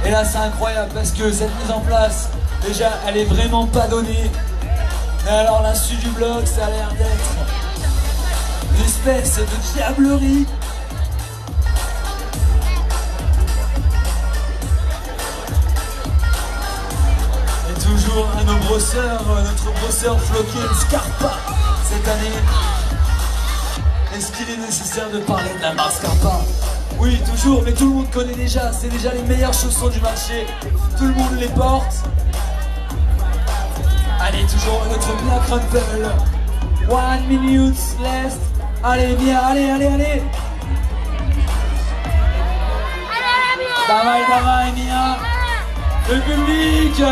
Et là c'est incroyable parce que cette mise en place, déjà elle est vraiment pas donnée. Mais alors l'insu du bloc, ça a l'air d'être une espèce de diablerie. Toujours à nos brosseurs, notre brosseur floqué Scarpa cette année. Est-ce qu'il est nécessaire de parler de la marque Scarpa? Oui, toujours, mais tout le monde connaît déjà. C'est déjà les meilleurs chaussons du marché. Tout le monde les porte. Allez, toujours notre Mia Krempel. 1 minute left. Allez, Mia, allez. Davai, Mia. Le public.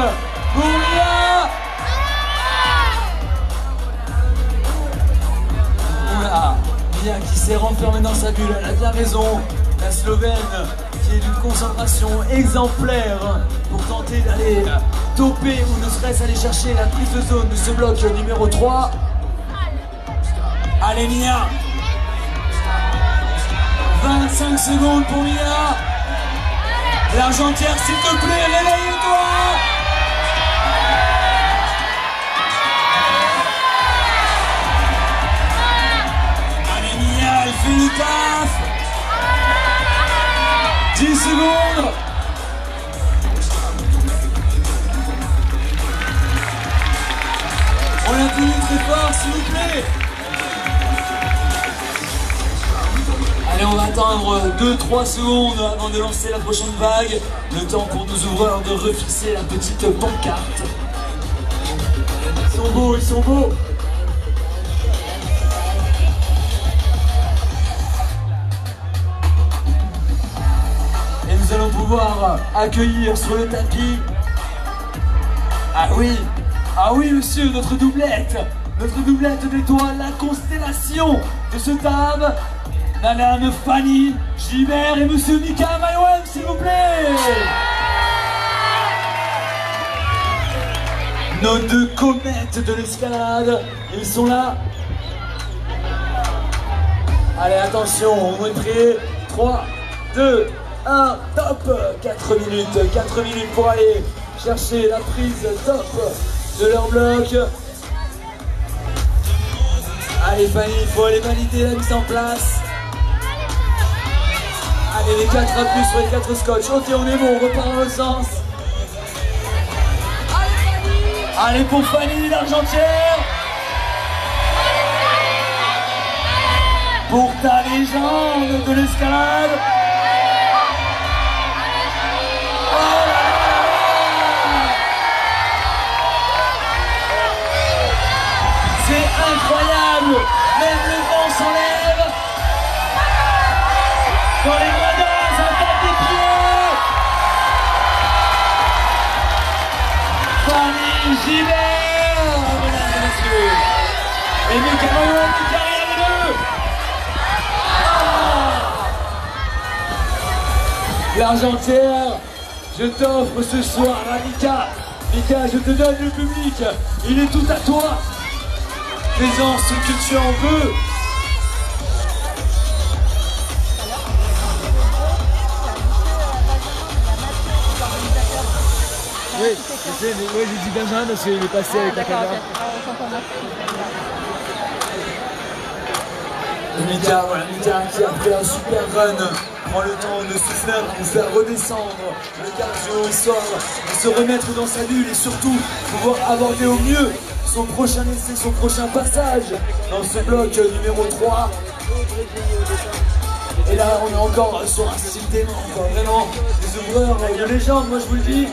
Pour Mia. Oula, Mia qui s'est renfermée dans sa bulle, elle a bien raison. La Slovène qui est d'une concentration exemplaire pour tenter d'aller toper ou ne serait-ce aller chercher la prise de zone de ce bloc numéro 3. Allez Mia. 25 secondes pour Mia. L'Argentière, s'il te plaît, réveille-toi. Elle fait le taf. 10 secondes. On appuie très fort s'il vous plaît. Allez, on va attendre 2-3 secondes avant de lancer la prochaine vague. Le temps pour nos ouvreurs de refixer la petite pancarte. Ils sont beaux, ils sont beaux. Et nous allons pouvoir accueillir sur le tapis. Ah oui monsieur, notre doublette d'étoiles, la constellation de ce dame, Madame Fanny Gibert et Monsieur Mika Mayouen, s'il vous plaît. Nos deux comètes de l'escalade, ils sont là. Allez, attention, on est prêts. 3, 2, 1, top. 4 minutes pour aller chercher la prise top de leur bloc. Allez Fanny, il faut aller valider la mise en place. Allez, les 4 à plus sur les 4 scotch. Ok, on est bon, on repart dans le sens. Allez pour Fanny, l'Argentière. Pour ta légende de l'escalade. C'est incroyable, même le vent s'enlève. Dans les gradins, ça tape des pieds. Fanny Gibert, mesdames et messieurs. Et Mika Mayouen qui carrière les deux. L'Argentière, je t'offre ce soir la Mika. Mika, je te donne le public. Il est tout à toi. Fais-en ce que tu en veux. Oui, je sais, mais ouais, j'ai dit Benjamin parce qu'il est passé avec la caméra. Et Mika qui a fait un super run, prend le temps de se faire redescendre le cardio, histoire de se remettre dans sa bulle et surtout pouvoir aborder au mieux son prochain essai, son prochain passage dans ce bloc numéro 3. Et là, on est encore sur un style dément, quoi. Vraiment, des ouvreurs de légende, moi je vous le dis.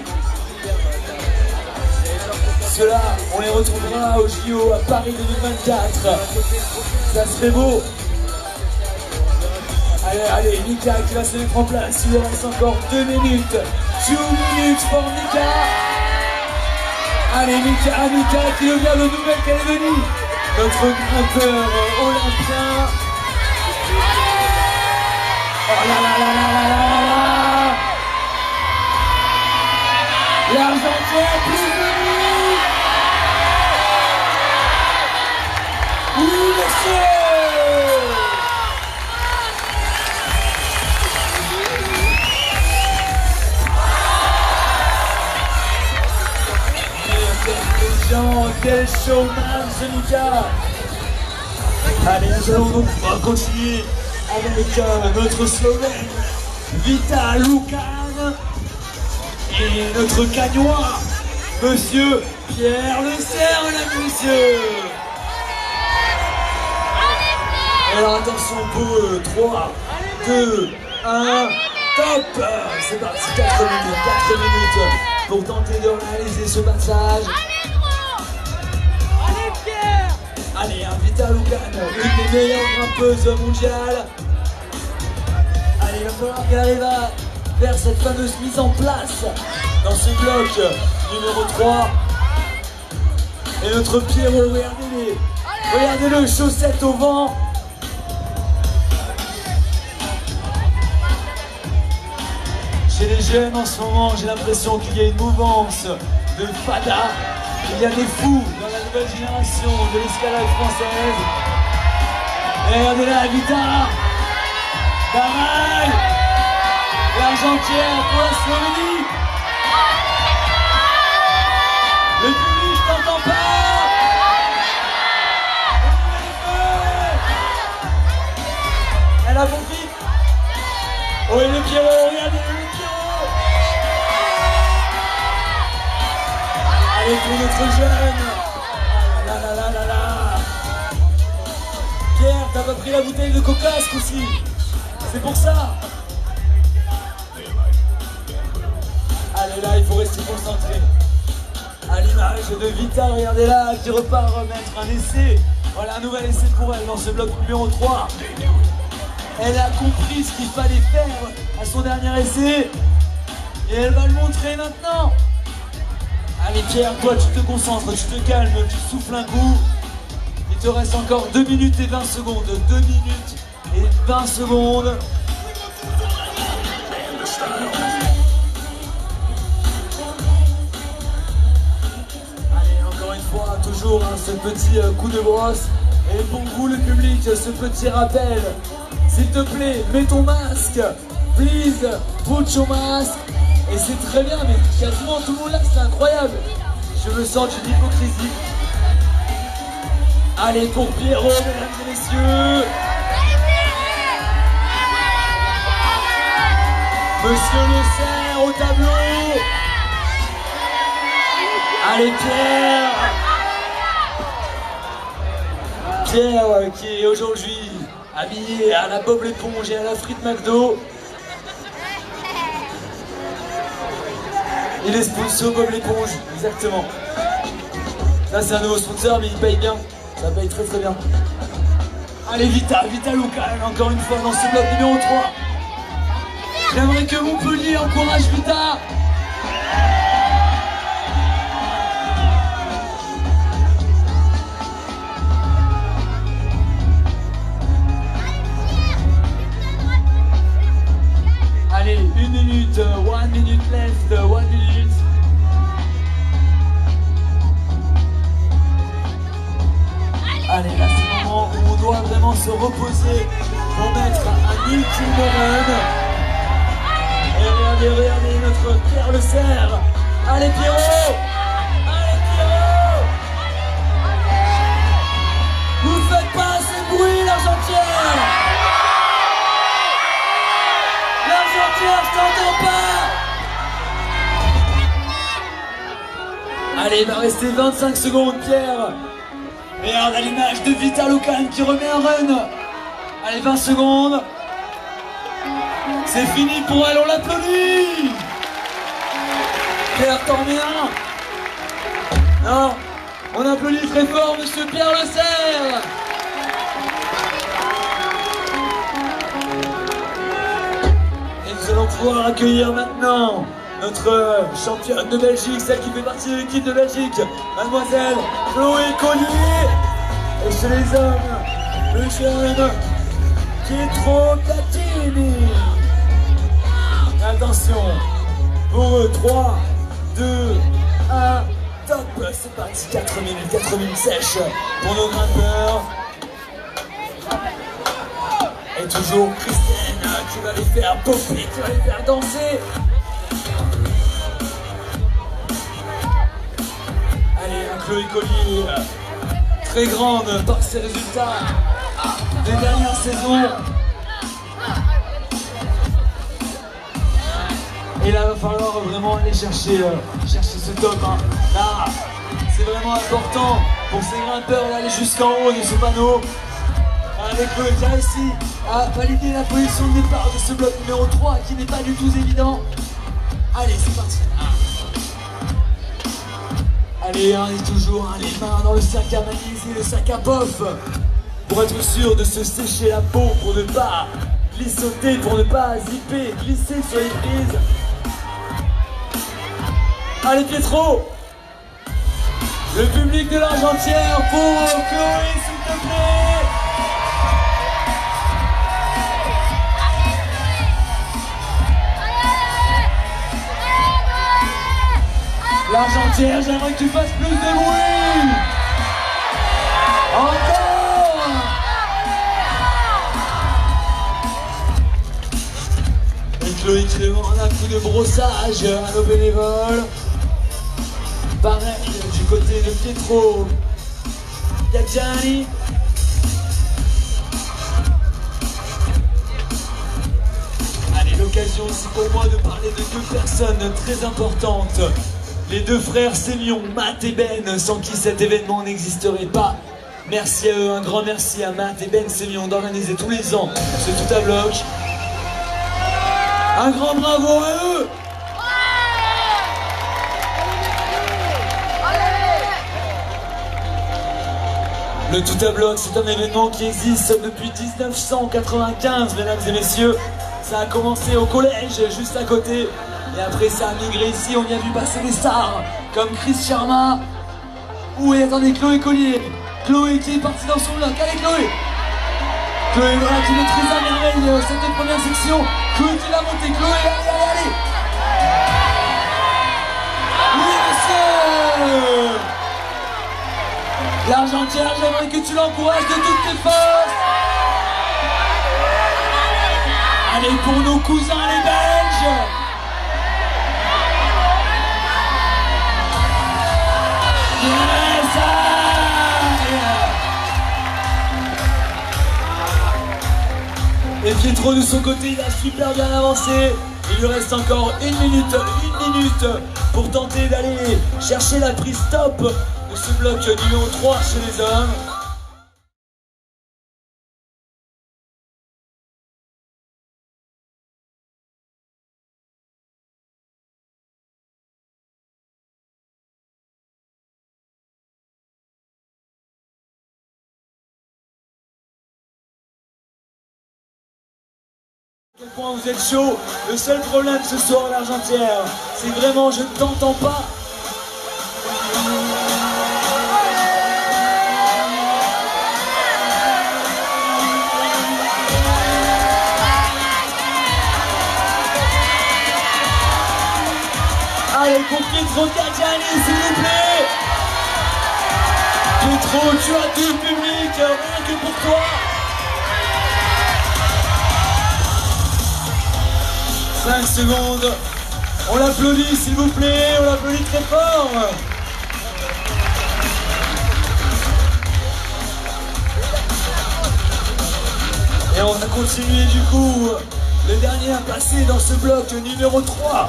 Ceux-là, on les retrouvera au JO à Paris 2024. Ça serait beau. Allez, Mika qui va se mettre en place. Il lui reste encore 2 minutes. 2 minutes pour Mika. Allez, Mika qui devient de Nouvelle-Calédonie. Notre grimpeur olympien. Oh là là là là là là là. L'Argentière plus de nous. Oui, monsieur. Quel showman ce Mika. Allez, nous allons donc continuer avec notre Slovène Vita Lucan et notre Cagnois, Monsieur Pierre Le Serre, mesdames et messieurs. Alors attention pour eux, 3, 2, 1, top. C'est parti, 4 minutes pour tenter de réaliser ce passage. Allez, Vita Lucan, une des meilleures grimpeuses mondiales. Allez, il va falloir qu'elle arrive à faire cette fameuse mise en place dans ce bloc numéro 3. Et notre Pierrot, regardez-le, chaussettes au vent. Chez les jeunes en ce moment, j'ai l'impression qu'il y a une mouvance de fada. Il y a des fous dans la nouvelle génération de l'escalade française. Et regardez là, Vita, pas mal. L'Argentière pour la Slovénie. Le public, je t'entends pas. Elle a compris. Oh, et le Pierrot, regardez-le, le Pierrot. Allez, pour notre jeune. Ah là là là là là. Pierre, t'as pas pris la bouteille de coca ce coup-ci? C'est pour ça. Allez là, il faut rester concentré. À l'image de Vita, regardez là, qui repart remettre un essai. Voilà un nouvel essai pour elle dans ce bloc numéro 3. Elle a compris ce qu'il fallait faire à son dernier essai. Et elle va le montrer maintenant. Allez Pierre, toi tu te concentres, tu te calmes, tu souffles un coup. Il te reste encore 2 minutes et 20 secondes. 2 minutes et 20 secondes. Toujours hein, ce petit coup de brosse. Et pour vous le public, ce petit rappel. S'il te plaît, mets ton masque. Please, put your mask. Et c'est très bien, mais quasiment tout le monde là, c'est incroyable. Je me sens d'une hypocrisie. Allez pour Pierrot, mesdames et messieurs. Monsieur Le Serre au tableau. Allez Pierre. Pierre qui est aujourd'hui habillé à la Bob l'éponge et à la frite McDo. Il est sponsor Bob l'éponge, exactement. Là c'est un nouveau sponsor mais il paye bien, ça paye très très bien. Allez Vita Local encore une fois dans ce bloc numéro 3. J'aimerais que Montpellier encourage Vita. Allez, 1 minute, 1 minute left, 1 minute. Allez, là c'est le moment où on doit vraiment se reposer pour mettre un ultime run. Et regardez notre Pierre Le Serre. Allez Pierrot. Allez Pierrot. Vous faites pas assez de bruit l'Argentière. L'Argentière, je t'entends pas. Allez, il va rester 25 secondes, Pierre. Regarde à l'image de Vita Locan qui remet un run. Allez, 20 secondes. C'est fini pour elle, on l'applaudit. Pierre, t'en mets un. Non, on applaudit très fort Monsieur Pierre Le Serre. Nous allons pouvoir accueillir maintenant notre championne de Belgique, celle qui fait partie de l'équipe de Belgique, mademoiselle Chloé Collier. Et chez les hommes, le jeune Pietro Platini. Attention, pour eux, 3, 2, 1, top. C'est parti, 4 minutes sèches pour nos grimpeurs. Et toujours Christine qui va les faire popper, qui va les faire danser. Allez, un Chloé Collier, très grande par ses résultats des dernières saisons. Et là, il va falloir vraiment aller chercher ce top. Hein. Là, c'est vraiment important pour ces grimpeurs d'aller jusqu'en haut de ce panneau. Avec eux qui a réussi à valider la position de départ de ce bloc numéro 3 qui n'est pas du tout évident. Allez, c'est parti. Allez, on est toujours les mains dans le sac à magnésie, le sac à pof, pour être sûr de se sécher la peau, pour ne pas glissoter, pour ne pas zipper, glisser sur les prises. Allez Pietro, le public de l'Argentière pour Chloé s'il te plaît. L'Argentière, j'aimerais que tu fasses plus de bruit. Encore. Et Chloé qui demande un coup de brossage à nos bénévoles. Pareil du côté de Pietro Gaggiani. Allez, l'occasion aussi pour moi de parler de 2 personnes très importantes. Les 2 frères Sémion, Matt et Ben, sans qui cet événement n'existerait pas. Merci à eux, un grand merci à Matt et Ben Sémion d'organiser tous les ans ce Tout à Bloc. Un grand bravo à eux. Le tout à bloc, c'est un événement qui existe depuis 1995, mesdames et messieurs. Ça a commencé au collège, juste à côté. Et après, ça a migré ici. On y a vu passer des stars comme Chris Sharma. Oui, attendez, Chloé Collier. Chloé qui est partie dans son bloc. Allez, Chloé. Chloé, voilà, qui maîtrise à merveille cette première section. Chloé qui va monter. Chloé, allez. Oui, monsieur. L'Argentière, j'aimerais que tu l'encourages de toutes tes forces. Allez, pour nos cousins les Belges. Et Pietro de son côté, il a super bien avancé. Il lui reste encore une minute pour tenter d'aller chercher la prise top de ce bloc numéro 3 chez les hommes. À quel point vous êtes chaud. Le seul problème ce soir, l'Argentière, c'est vraiment je ne t'entends pas. Allez, pour Pietro Caggiani, s'il vous plaît. Pietro, tu as tout le public, rien que pour toi. 5 secondes. On l'applaudit, s'il vous plaît. On l'applaudit très fort. Et on va continuer du coup. Le dernier à passer dans ce bloc numéro 3.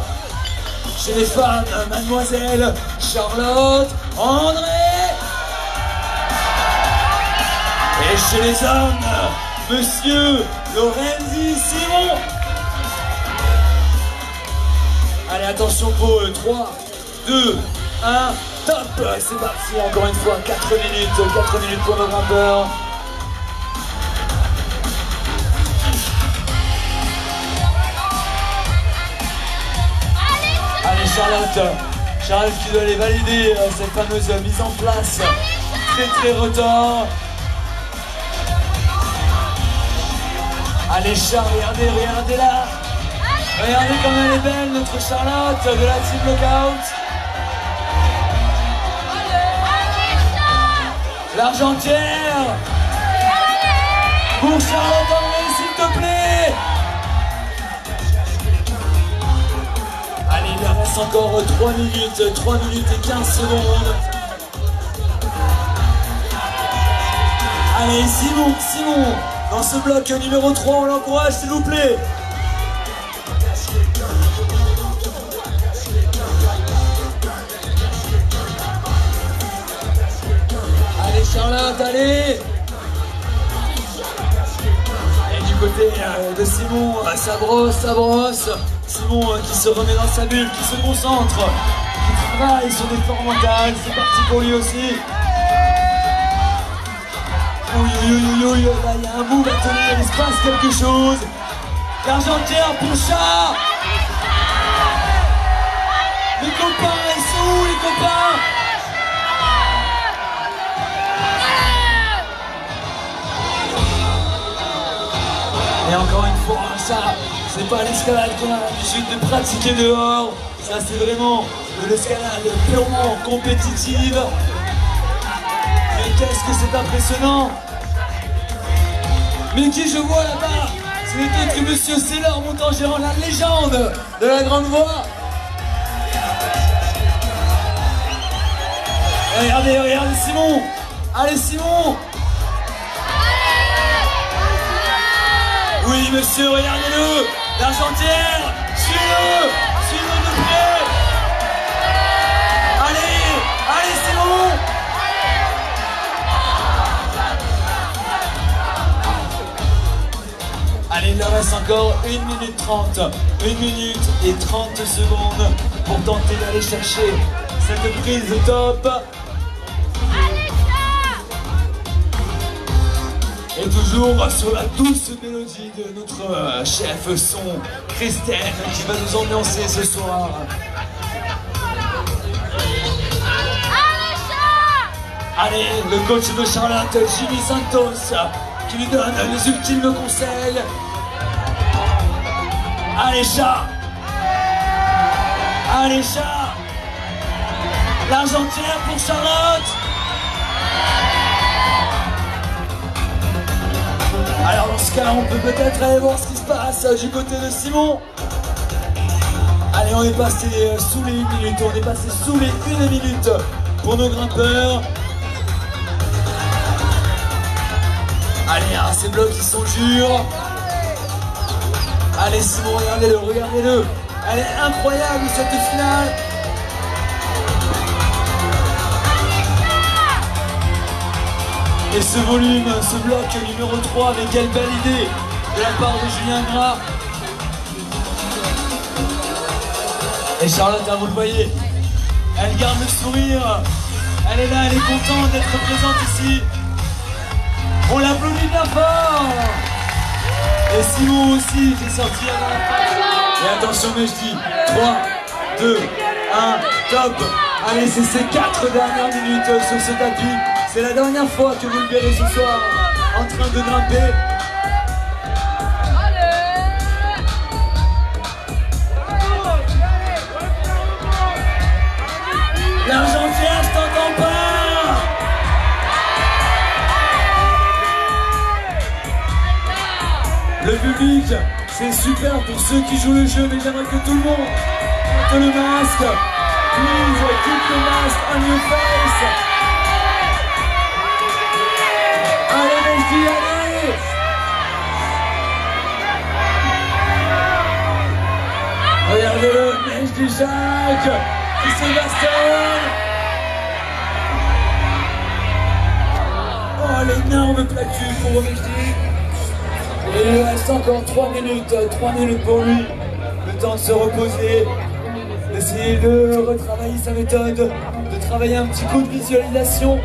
Chez les femmes, mademoiselle Charlotte André. Et chez les hommes, monsieur Lorenzi Simon. Allez, attention pour eux. 3, 2, 1, top. C'est parti, encore une fois, 4 minutes pour nos grimpeurs. Charlotte qui doit aller valider cette fameuse mise en place. Très retors. Allez Charles, regardez là. Regardez comme elle est belle, notre Charlotte de la Team Lookout. L'Argentière. Pour Charlotte André, s'il te plaît. Allez, il reste encore 3 minutes et 15 secondes. Allez, Simon, dans ce bloc numéro 3, on l'encourage, s'il vous plaît. Allez, Charlotte, allez. Et du côté de Simon, ça brosse. Simon qui se remet dans sa bulle, qui se concentre, qui travaille sur des formes mentales, c'est parti pour lui aussi. Oui, là il y a un move à tenir, il se passe quelque chose. L'Argentière pour Chat. Les copains, ils sont où les copains? Et encore une fois, ça, c'est pas l'escalade qu'on a l'habitude de pratiquer dehors. Ça, c'est vraiment de l'escalade purement compétitive. Mais qu'est-ce que c'est impressionnant! Mais qui je vois là-bas? Ce n'était que Monsieur Seller, Montant-Gérant, la légende de la Grande Voie. Regardez Simon. Allez Simon. Oui monsieur, regardez-le. L'Argentière. Suivez-le de près. Allez Simon. Allez, il leur reste encore 1 minute 30. 1 minute et 30 secondes pour tenter d'aller chercher cette prise de top. Et toujours sur la douce mélodie de notre chef son, Christelle, qui va nous ambiancer ce soir. Allez, le coach de Charlotte, Jimmy Santos, qui lui donne les ultimes conseils. Allez, chat! Allez, chat! L'Argentière pour Charlotte! Alors dans ce cas, on peut peut-être aller voir ce qui se passe du côté de Simon. Allez, on est passé sous les 1 minute, on est passé sous les 1 minute pour nos grimpeurs. Allez, hein, ces blocs qui sont durs. Allez Simon, regardez-le, regardez-le. Elle est incroyable cette finale. Et ce volume, ce bloc numéro 3, mais quelle belle idée de la part de Julien Gras. Et Charlotte, hein, vous le voyez, elle garde le sourire. Elle est là, elle est contente d'être présente ici. On l'applaudit bien fort. Et Simon aussi qui sortira dans la fin. Et attention, mais je dis 3, 2, 1, top. Allez, c'est ces 4 dernières minutes sur ce tapis. C'est la dernière fois que vous le verrez ce soir en train de grimper. L'Argentière, je t'entends pas. Le public, c'est super pour ceux qui jouent le jeu, mais j'aimerais que tout le monde porte le masque. Please, keep the mask on your face. Allez, Mesdi, allez. Regardez-le, Mesdi Jacques, qui se bastonne. Oh, l'énorme plaque pour Mesdi. Et il reste encore 3 minutes pour lui. Le temps de se reposer, d'essayer de retravailler sa méthode, de travailler un petit coup de visualisation.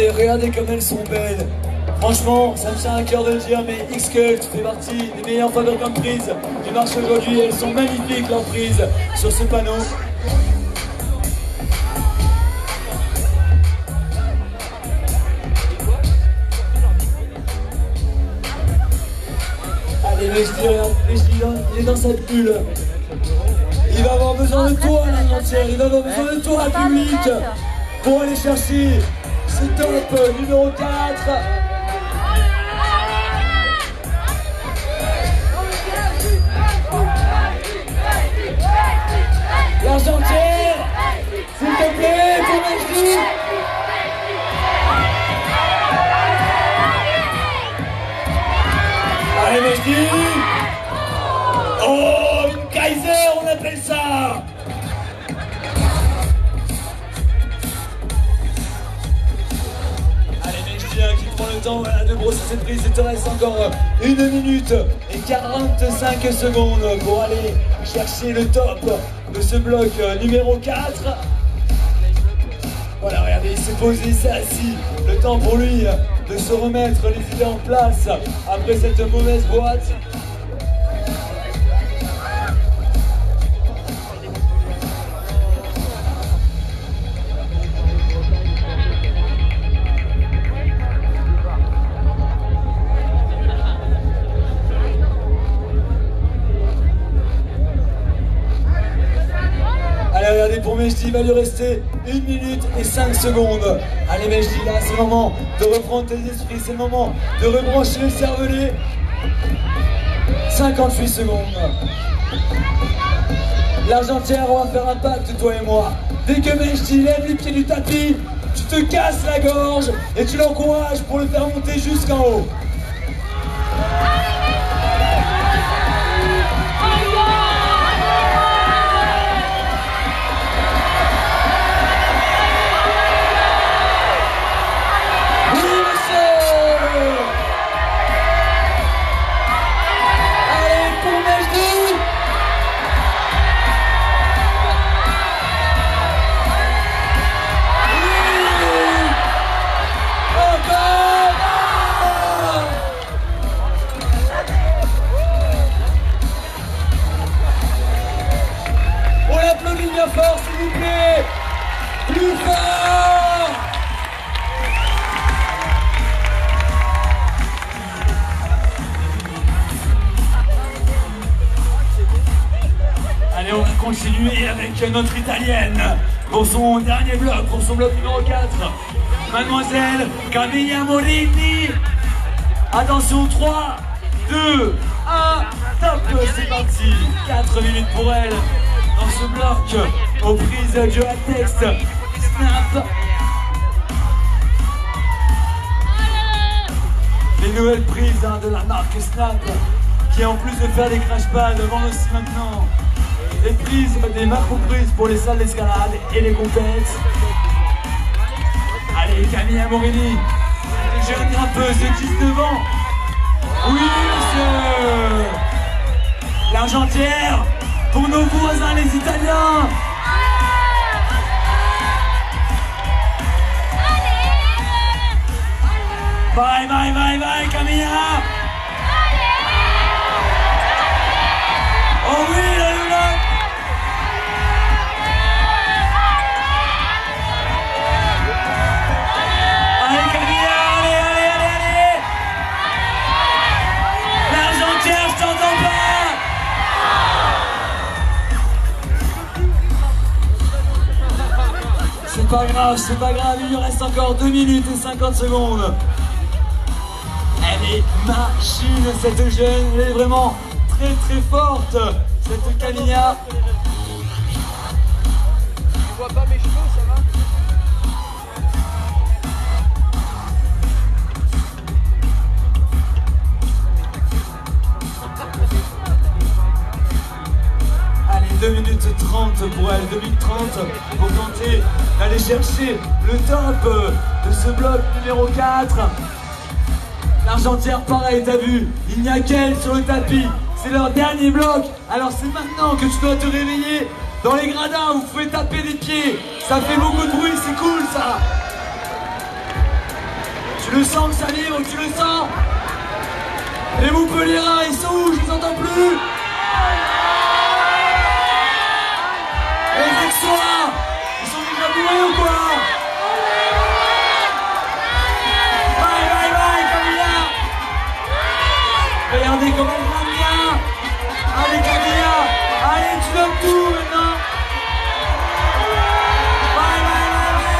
Et regardez comme elles sont belles. Franchement, ça me tient à cœur de le dire, mais X-Cult fait partie des meilleurs fabricants de prises du marché aujourd'hui. Elles sont magnifiques, leurs prises, sur ce panneau. Mesdi, il est dans cette bulle. Il va avoir besoin de toi, l'Argentière. Il va avoir besoin de toi, public, pour aller chercher ce top numéro 4. L'Argentière, s'il te plaît, pour Mesdi. Allez, Mesdi. Oh, une Kaiser, on appelle ça. Allez, Mesdi, qui prend le temps de brosser cette prise. Il te reste encore 1 minute et 45 secondes pour aller chercher le top de ce bloc numéro 4. Voilà, regardez, il s'est posé, il s'est assis. Le temps pour lui de se remettre les idées en place après cette mauvaise boîte. Allez, regardez, pour Mesdi, il va lui rester 1 minute et 5 secondes. Allez, Mesdi, là, c'est le moment de reprendre tes esprits, c'est le moment de rebrancher le cervelet. 58 secondes. L'Argentière, on va faire un pacte, toi et moi. Dès que Mesdi lève les pieds du tapis, tu te casses la gorge et tu l'encourages pour le faire monter jusqu'en haut. bien fort, s'il vous plaît. Plus fort. Allez, on va continuer avec notre italienne pour son dernier bloc, pour son bloc numéro 4. Mademoiselle Camilla Morini. Attention, 3, 2, 1, top, c'est parti. 4 minutes pour elle dans ce bloc aux prises Joatex Snap. Les nouvelles prises de la marque Snap qui en plus de faire des crash pads vendent aussi maintenant des prises, des macro-prises pour les salles d'escalade et les compètes. Allez, Camilla Morini, jeune grimpeuse de 19 ans. Oui, monsieur. L'Argentière pour nos voisins les Italiens. Vai, vai, vai, vai, Camilla. Oh oui, la Luna. Allez, Camilla, allez, allez, allez, allez. L'Argentière, je t'entends pas. C'est pas grave, il lui reste encore 2 minutes et 50 secondes. Elle est machine, cette jeune, elle est vraiment très très forte, cette Camilla. Tu vois pas mes cheveux, ça va? Allez, 2 minutes 30 pour elle, 2 minutes 30 pour tenter d'aller chercher le top de ce bloc numéro 4. L'Argentière, pareil, t'as vu, il n'y a qu'elle sur le tapis. C'est leur dernier bloc. Alors c'est maintenant que tu dois te réveiller. Dans les gradins, vous pouvez taper des pieds. Ça fait beaucoup de bruit, c'est cool ça. Tu le sens que ça vibre, tu le sens? Les Montpelliérains, ils sont où? Je les entends plus. Les Aixois, ils sont déjà bourrés ou quoi? Regardez comment elle va bien. Allez Camilla, allez tu donnes tout maintenant. Bye bye bye bye.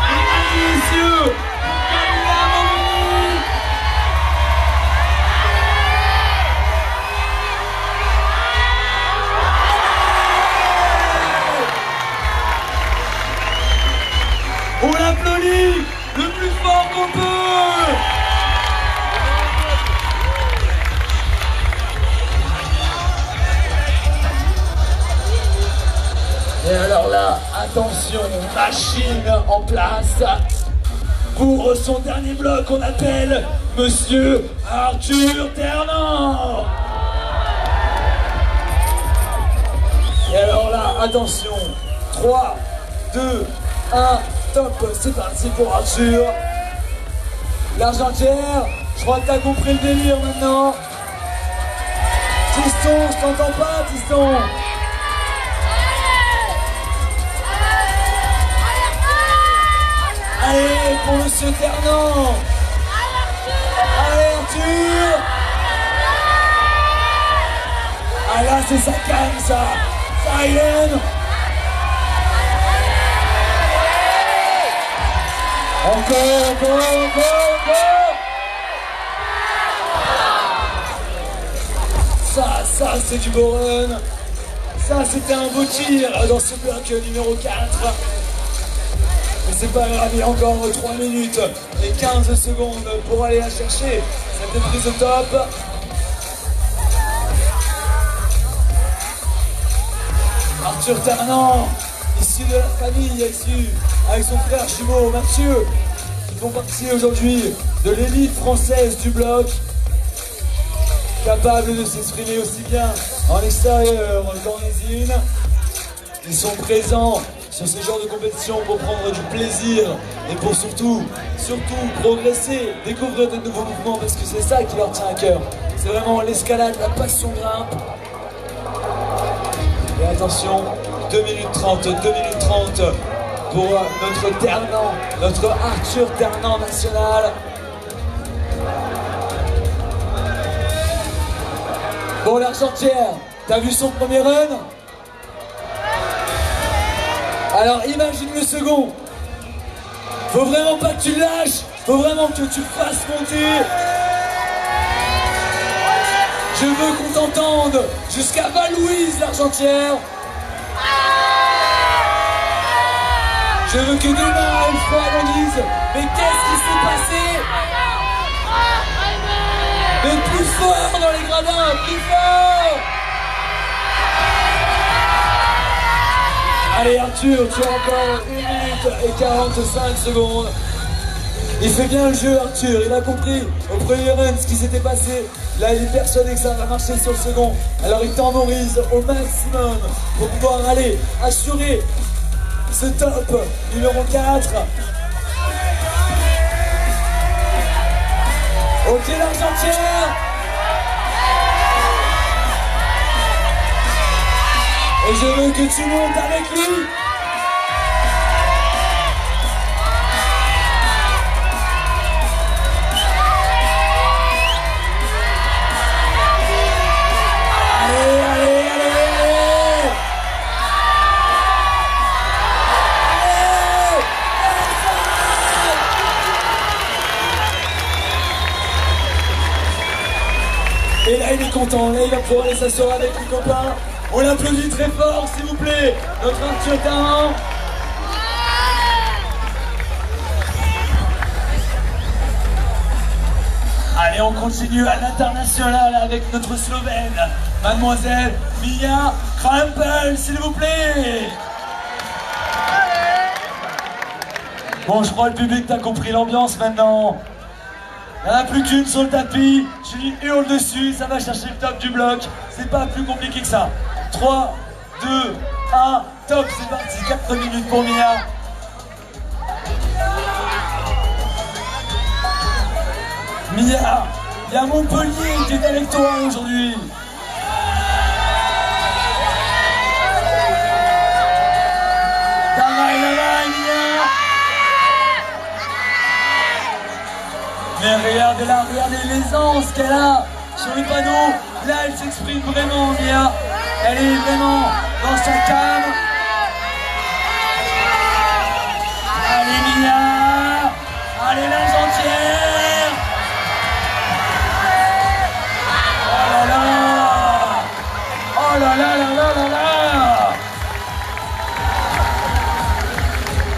Mesdames et messieurs, Camilla Morini. On l'applaudit le plus fort qu'on peut. Et alors là, attention, machine en place pour son dernier bloc, on appelle Monsieur Arthur Ternant. Et alors là, attention, 3, 2, 1, top, c'est parti pour Arthur. L'Argentière, je crois que t'as compris le délire maintenant. Tiston, je t'entends pas, Tiston. Allez, pour Monsieur Ternant. Allez, Arthur. Ah là, c'est sa canne, ça. Ça, Hélène. Encore. Ça, c'est du beau run. Ça, c'était un beau tir dans ce bloc numéro 4. Mais c'est pas grave, il y a encore 3 minutes et 15 secondes pour aller la chercher. Cette prise au top. Arthur Ternant, issu de la famille, issu avec son frère jumeau Mathieu, qui font partie aujourd'hui de l'élite française du bloc, capable de s'exprimer aussi bien en extérieur qu'en usine. Ils sont présents sur ce genre de compétition pour prendre du plaisir et pour surtout progresser, découvrir de nouveaux mouvements, parce que c'est ça qui leur tient à cœur. C'est vraiment l'escalade, la passion grimpe. Et attention, 2 minutes 30 pour notre Ternant, notre Arthur Ternant national. Bon, l'Argentière, t'as vu son premier run? Alors imagine le second. Faut vraiment pas que tu lâches, faut vraiment que tu fasses monter. Je veux qu'on t'entende jusqu'à Val-Louise, l'Argentière. Je veux que demain, elle froide, on dise, mais qu'est-ce qui s'est passé? Mais plus fort dans les gradins, plus fort! Allez Arthur, tu as encore 1 minute et 45 secondes. Il fait bien le jeu Arthur, il a compris au premier run ce qui s'était passé. Là il est persuadé que ça va marcher sur le second. Alors il temporise au maximum pour pouvoir aller assurer ce top numéro 4. Ok l'Argentière. Et je veux que tu montes avec lui. Allez, allez, allez, allez. Et là il est content, là il va pouvoir aller s'asseoir avec les copains. On l'applaudit très fort s'il vous plaît, notre Arthur Ternant. Allez, on continue à l'international avec notre Slovène, mademoiselle Mia Krampel, s'il vous plaît. Bon, je crois le public t'a compris l'ambiance maintenant. Il n'y en a plus qu'une sur le tapis, Julie hurle dessus, ça va chercher le top du bloc, c'est pas plus compliqué que ça. 3, 2, 1, top, c'est parti, 4 minutes pour Mia. Mia, il y a Montpellier qui est avec toi aujourd'hui. Давай, Mia. Mais regardez là, regardez l'aisance qu'elle a sur les panneaux. Là, elle s'exprime vraiment, Mia. Elle est vraiment dans sa cam. Allez, Mia. Allez, l'Argentière. Oh là là. Oh là là là là là là.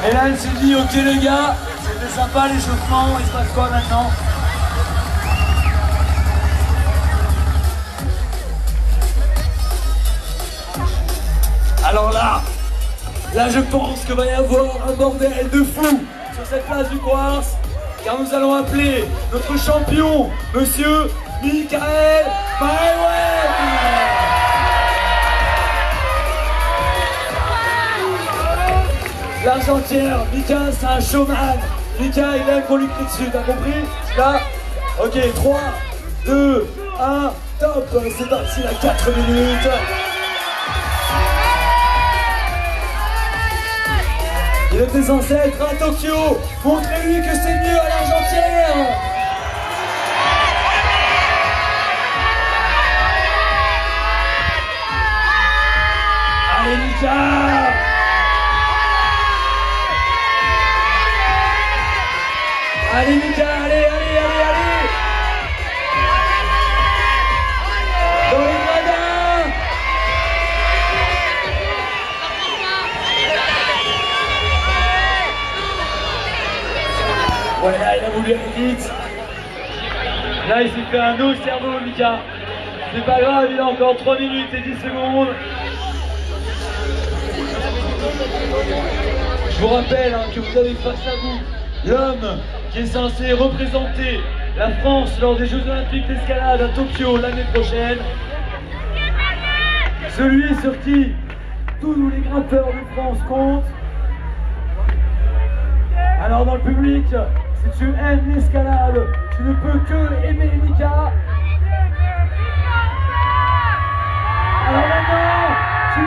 Et là, elle s'est dit, ok les gars, c'était sympa l'échauffement, il se passe quoi maintenant? Alors là je pense qu'il va y avoir un bordel de fou sur cette place du Quartz, car nous allons appeler notre champion, monsieur Michael Maewet. L'Argentière, Mika c'est un showman. Mika il aime qu'on lui crie dessus, t'as compris? Là, ok, 3, 2, 1, top, c'est parti, la 4 minutes. Il était censé être à Tokyo. Montrez-lui que c'est mieux à l'Argentière. Allez Mika. Allez Mika, allez, allez, allez, allez. Dans les gradins. Voilà, il a voulu aller vite. Là, il s'est fait un nœud au cerveau, Mika. C'est pas grave, il a encore 3 minutes et 10 secondes. Je vous rappelle que vous avez face à vous l'homme qui est censé représenter la France lors des Jeux Olympiques d'escalade à Tokyo l'année prochaine. Celui sur qui tous les grimpeurs de France comptent. Alors dans le public, si tu aimes l'escalade, tu ne peux que aimer Mika. Alors maintenant, tu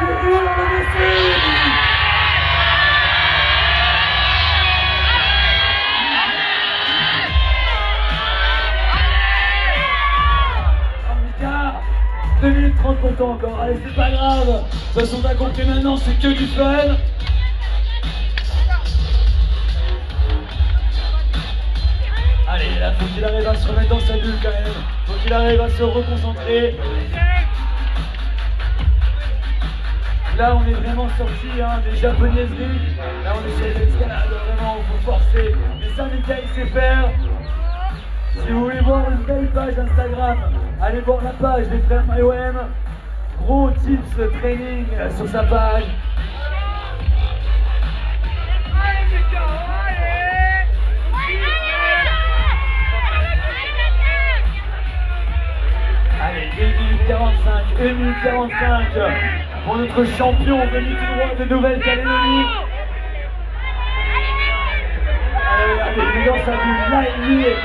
2 minutes 30 pour toi encore. Allez, c'est pas grave. De toute façon, t'as compris maintenant, c'est que du fun. Allez, là, faut qu'il arrive à se remettre dans sa bulle quand même. Faut qu'il arrive à se reconcentrer. Là, on est vraiment sorti des japonaiseries. Là, on est sur l'escalade, vraiment, il faut forcer. Mais ça, Mickaël sait faire. Si vous voulez voir une belle page Instagram, allez voir la page des frères MyOM. Gros tips training sur sa page. Allez, 1 minute 45, 1 minute 45 pour notre champion venu tout droit de Nouvelle-Calédonie. Allez, regardez, il est dans sa bulle, là il y est.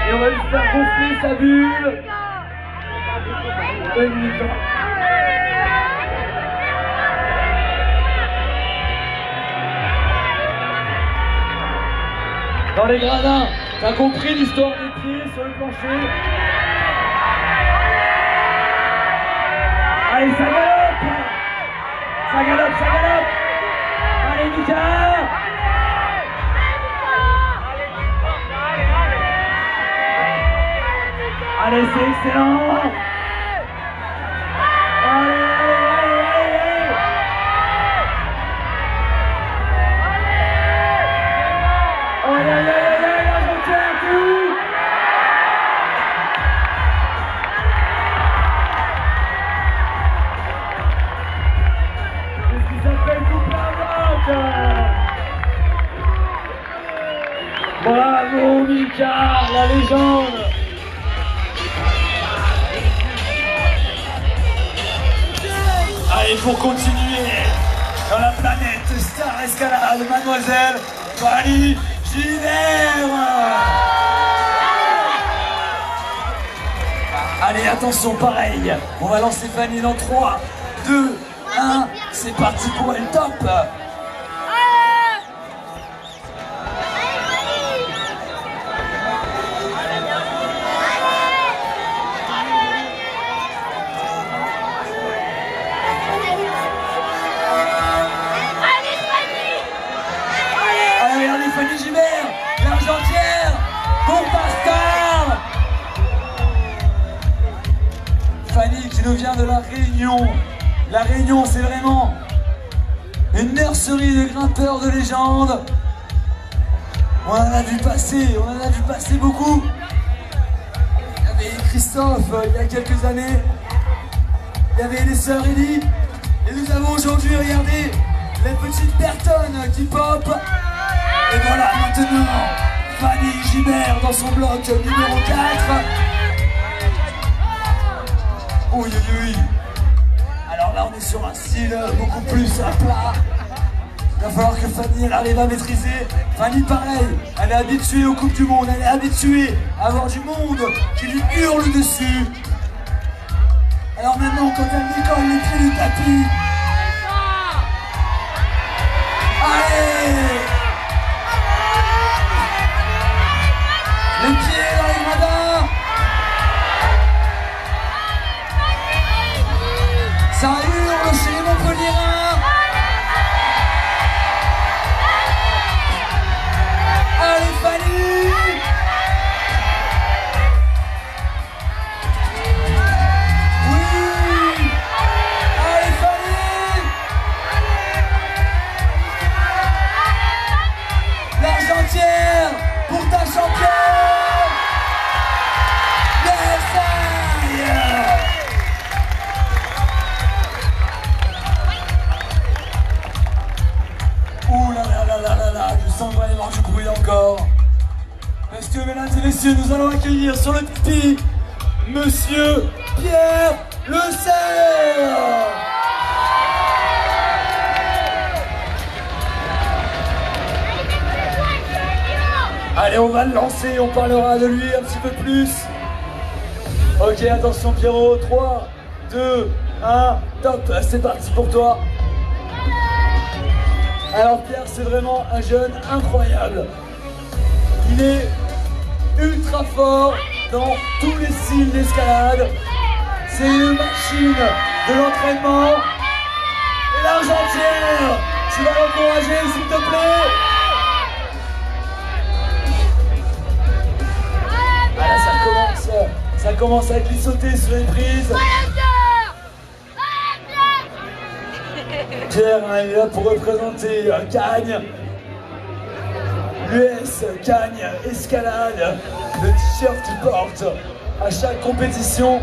Et on va lui faire gonfler sa bulle. 1 minute. Dans les gradins, t'as compris l'histoire des pieds sur le plancher. Allez, ça galope. Ça galope, ça galope. Allez, Mika. Allez, c'est excellent. Allez, allez, allez, allez, allez. Allez, allez, allez, allez, l'Argentine, tout. C'est ce qui s'appelle coupe la bloc. Bravo, Mika, la légende. Allez, pour continuer dans la planète Star Escalade, mademoiselle Fanny Gibert. Allez, attention, pareil, on va lancer Fanny dans 3, 2, 1, c'est parti pour elle, top. Fanny Gibert, l'Argentière, pour Pascal. Fanny qui nous vient de La Réunion. La Réunion, c'est vraiment une nurserie de grimpeurs de légende. On en a vu passer beaucoup. Il y avait Christophe il y a quelques années. Il y avait les sœurs Ellie. Et nous avons aujourd'hui, regardez, les petites Berton qui pop. Et voilà maintenant Fanny Gibert dans son bloc numéro 4. Oui, oui, oui. Alors là on est sur un style beaucoup plus à plat. Il va falloir que Fanny elle arrive à maîtriser. Fanny pareil, elle est habituée aux Coupes du Monde, elle est habituée à avoir du monde qui lui hurle dessus. Alors maintenant quand elle décolle les pieds du tapis. Allez! Les pieds dans les gradins. Ça hurle chez les Montpelliérains. Allez Fanny. Oui. Allez Fanny. L'Argentière pour ta championne. Ouh là là là là là là, je sens vraiment du bruit encore. Parce que mesdames et messieurs, nous allons accueillir sur le tapis Monsieur Pierre Le Serre. Allez, on va le lancer, on parlera de lui un petit peu plus. Ok, attention Pierrot, 3, 2, 1, top, c'est parti pour toi. Alors Pierre, c'est vraiment un jeune incroyable. Il est ultra fort, dans tous les styles d'escalade. C'est une machine de l'entraînement. Et l'Argentière, tu vas l'encourager s'il te plaît. Ah là, ça commence à glissoter sur les prises. Pierre, il est là pour représenter Cagnes. L'US Cagnes Escalade, le t-shirt qu'il porte à chaque compétition.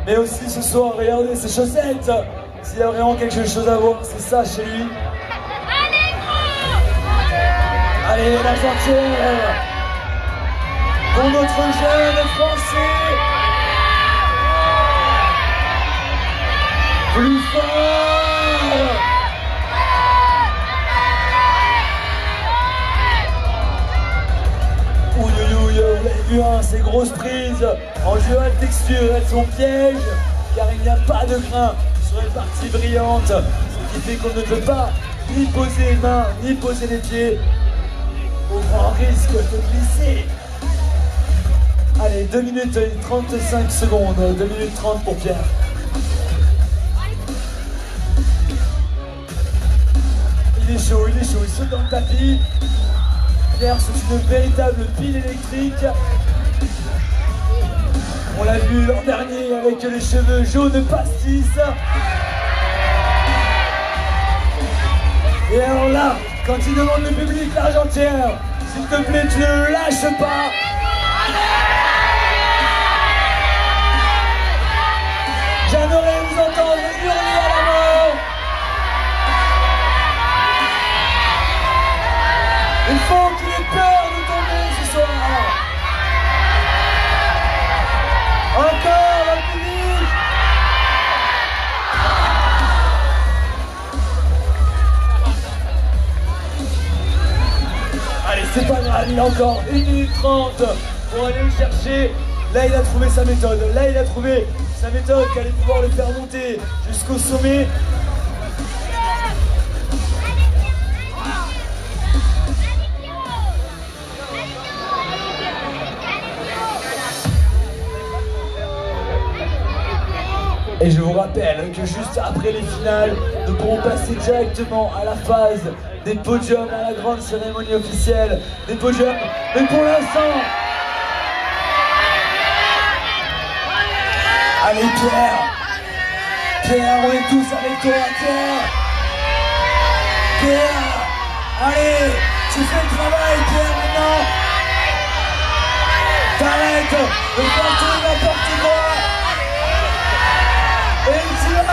Mais aussi ce soir, regardez ses chaussettes. S'il y a vraiment quelque chose à voir, c'est ça chez lui. Allez, l'Argentière pour notre jeune Français. Plus fort. Ouh, vous l'avez vu, hein, ces grosses prises en jeu à texture, elles sont pièges car il n'y a pas de grain sur les parties brillantes, ce qui fait qu'on ne peut pas ni poser les mains ni poser les pieds au grand risque de glisser. Allez, 2 minutes et 35 secondes, 2 minutes 30 pour Pierre. Il est chaud, il saute dans le tapis. Pierre, c'est une véritable pile électrique. On l'a vu l'an dernier avec les cheveux jaunes pastis. Et alors là, quand il demande le public l'Argentière, s'il te plaît, tu ne le lâches pas. J'aimerais vous entendre hurler à la mort. Il faut qu'il ait peur de tomber ce soir. Encore le public. Allez, c'est pas grave, il a encore 1 minute 30 pour aller le chercher. Là, il a trouvé sa méthode. Là, il a trouvé sa méthode qui allait pouvoir le faire monter jusqu'au sommet. Et je vous rappelle que juste après les finales, nous pourrons passer directement à la phase des podiums, à la grande cérémonie officielle des podiums. Mais pour l'instant, allez Pierre, Pierre, on est tous avec toi, Pierre. Pierre, allez, tu fais le travail, Pierre, maintenant. T'arrêtes de faire tout n'importe quoi. Et il tire.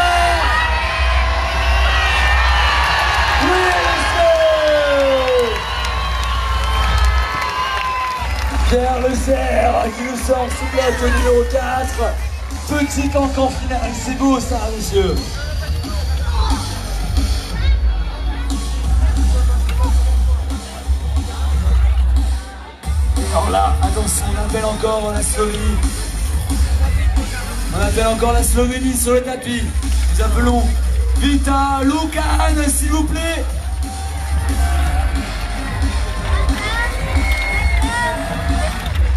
Oui, monsieur. Pierre Le Cerf qui nous sort sous bloc numéro 4. Petit cancan final, c'est beau ça, monsieur. Alors là, attention, on appelle encore la Slovénie. On appelle encore la Slovénie sur le tapis. Nous appelons Vita Lucan, s'il vous plaît.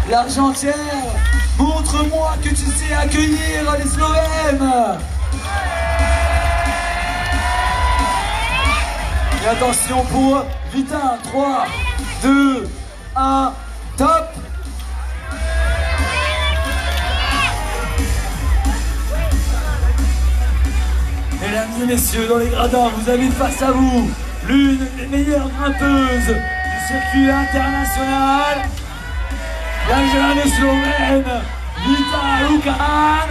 L'Argentière, montre-moi que tu sais accueillir les Slovènes. Et attention pour Vita, 3, 2, 1, top. Mesdames et messieurs, dans les gradins, vous avez face à vous l'une des meilleures grimpeuses du circuit international. La jeune Slovène, Vita Lucan.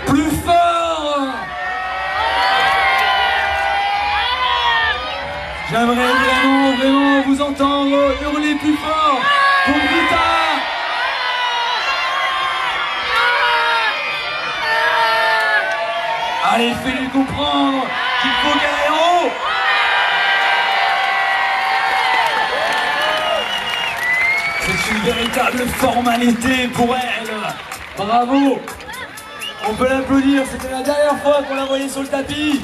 Plus fort. J'aimerais vraiment vous entendre hurler plus fort pour Vita. Allez, fais-lui comprendre qu'il faut gagner en haut. C'est une véritable formalité pour elle. Bravo. On peut l'applaudir, c'était la dernière fois qu'on la voyait sur le tapis.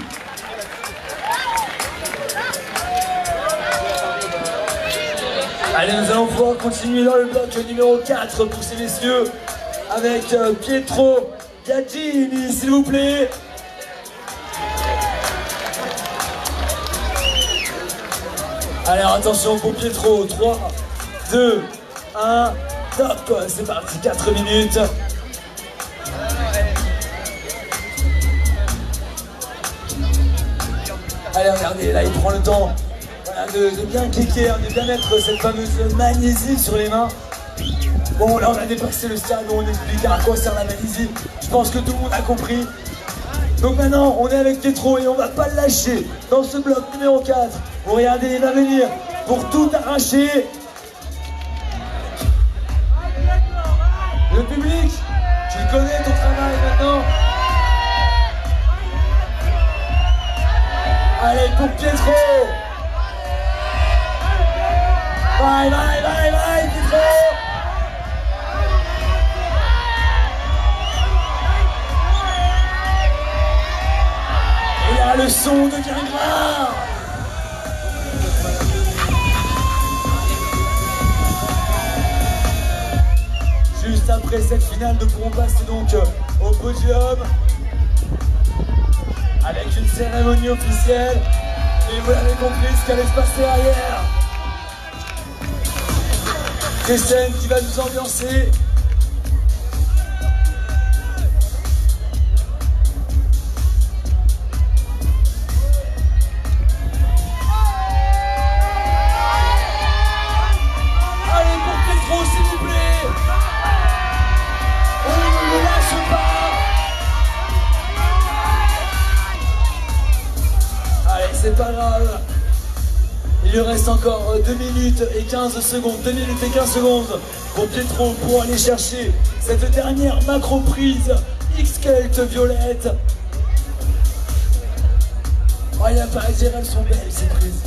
Allez, nous allons pouvoir continuer dans le bloc numéro 4 pour ces messieurs avec Pietro Gaggini, s'il vous plaît. Alors attention pour Pietro, 3, 2, 1, top, c'est parti, 4 minutes. Allez, regardez, là il prend le temps de bien cliquer, de bien mettre cette fameuse magnésie sur les mains. Bon, là on a dépassé le stade où on explique à quoi sert la magnésie. Je pense que tout le monde a compris. Donc maintenant, on est avec Pietro et on va pas le lâcher dans ce bloc numéro 4. Vous regardez, il va venir pour tout arracher. Le public, tu connais ton travail maintenant. Allez, pour Pietro. Bye, bye, bye, bye, Pietro. Et là, le son de Gingras. Juste après cette finale, nous pourrons passer donc au podium avec une cérémonie officielle. Et vous l'avez compris, ce qui allait se passer derrière. Christiane qui va nous ambiancer. Allez pour Pietro, s'il vous plaît. On ne le lâche pas. Allez, c'est pas grave. Il lui reste encore 2 minutes et 15 secondes. 2 minutes et 15 secondes pour Pietro pour aller chercher cette dernière macro prise X-Celt violette. Oh, il a pas à dire, elles sont belles ces prises.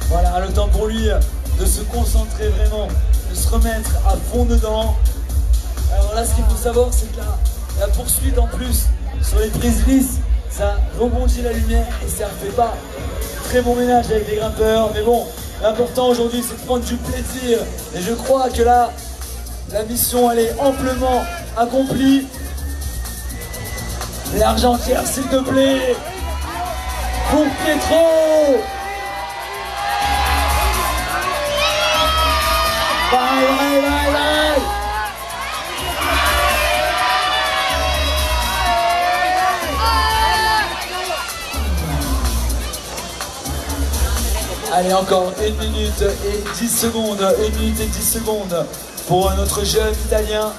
Voilà, le temps pour lui de se concentrer vraiment, de se remettre à fond dedans. Alors là, ce qu'il faut savoir, c'est que la poursuite en plus, sur les prises lisses, ça rebondit la lumière et ça ne fait pas très bon ménage avec les grimpeurs. Mais bon, l'important aujourd'hui, c'est de prendre du plaisir. Et je crois que là, la mission, elle est amplement accomplie. L'Argentière, s'il te plaît, pour Pietro. Bye, bye, bye, bye. Allez, encore 1 minute et 10 secondes. 1 minute et 10 secondes pour notre jeune Italien.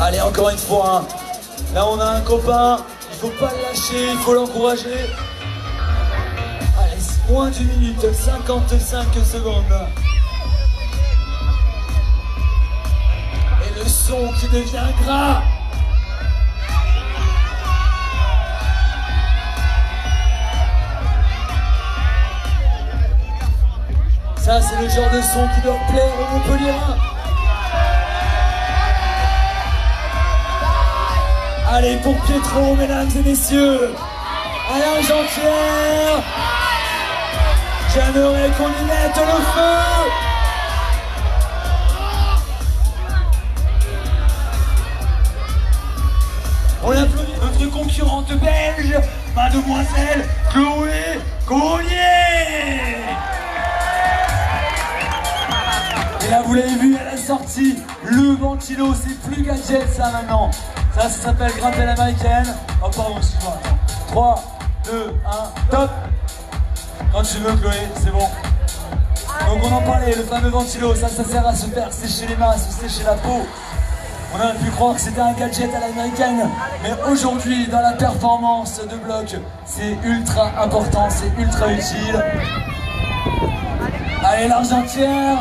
Allez, encore une fois. Là, on a un copain. Il ne faut pas le lâcher, il faut l'encourager. Allez, moins d'1 minute, 55 secondes. Et le son qui devient gras. Ça, c'est le genre de son qui doit plaire aux Montpelliérains. Allez, pour Pietro, mesdames et messieurs, à l'Argentière, j'aimerais qu'on y mette le feu. On applaudit notre concurrente belge, mademoiselle Chloé Collier. Et là, vous l'avez vu à la sortie, le ventilo, c'est plus gadget ça maintenant. Ça s'appelle grimper l'américaine. Oh pardon, excuse-moi. 3, 2, 1, top. Quand tu veux, Chloé, c'est bon. Donc on en parlait, le fameux ventilo, ça sert à se faire sécher les mains, à se sécher la peau. On aurait pu croire que c'était un gadget à l'américaine, mais aujourd'hui, dans la performance de bloc, c'est ultra important, c'est ultra utile. Allez, l'Argentière,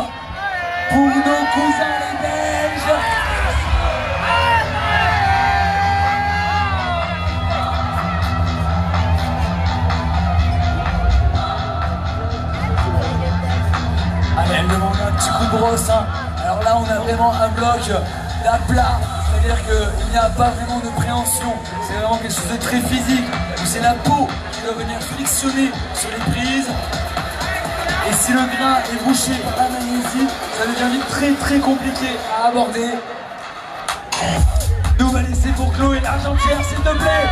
pour nos cousins les Belges. Allez, elle demande un petit coup de brosse. Hein. Alors là, on a vraiment un bloc d'aplat, C'est-à-dire qu'il n'y a pas vraiment de préhension, c'est vraiment quelque chose de très physique, où c'est la peau qui doit venir frictionner sur les prises. Et si le grain est bouché par la magnésie, ça devient vite très très compliqué à aborder. Nous on va laisser pour Chloé l'Argentière, s'il te plaît.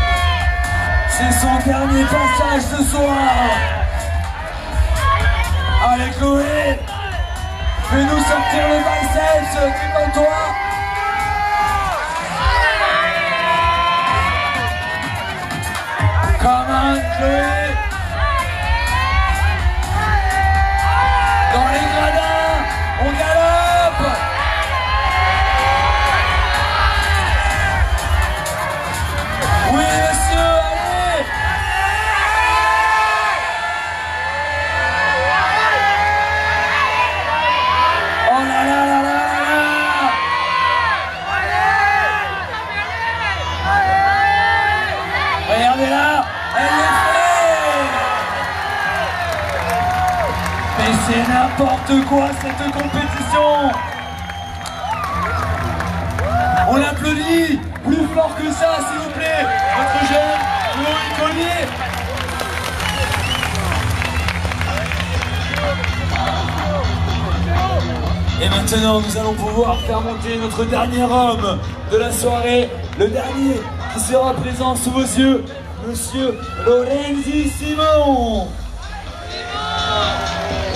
C'est son dernier passage ce soir. Allez Chloé, fais-nous sortir le biceps, détends-toi. Come on Chloé. Dans les gradins, on galope. Oui monsieur, allez. Oh là là là là là. Regardez là, elle le fait. Mais c'est n'importe quoi cette compétition. On l'applaudit plus fort que ça s'il vous plaît, notre jeune Chloé Collier. Et maintenant nous allons pouvoir faire monter notre dernier homme de la soirée, le dernier qui sera présent sous vos yeux, Monsieur Lorenzi Simon.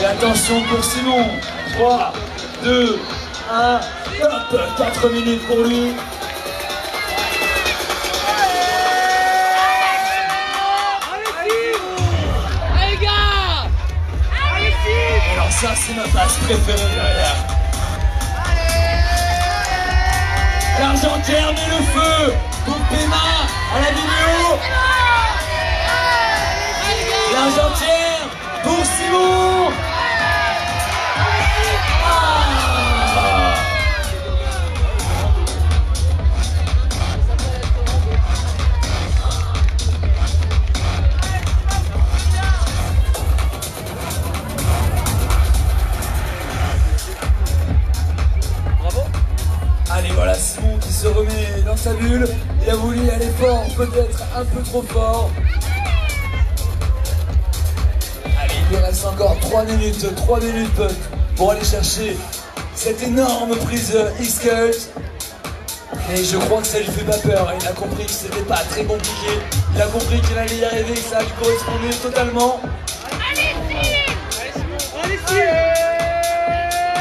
Et attention pour Simon, 3, 2, 1, top, 4 minutes pour lui. Allez gars! Alors ça c'est ma passe préférée derrière. L'Argentière met le feu pour Pema à la vidéo. L'Argentière pour Simon. Allez voilà Simon qui se remet dans sa bulle. Il a voulu aller fort, peut-être un peu trop fort. Allez, il lui reste encore 3 minutes pour aller chercher cette énorme prise X-Cut. Et je crois que ça lui fait pas peur. Il a compris que c'était pas très compliqué. Il a compris qu'il allait y arriver, que ça lui correspondait totalement.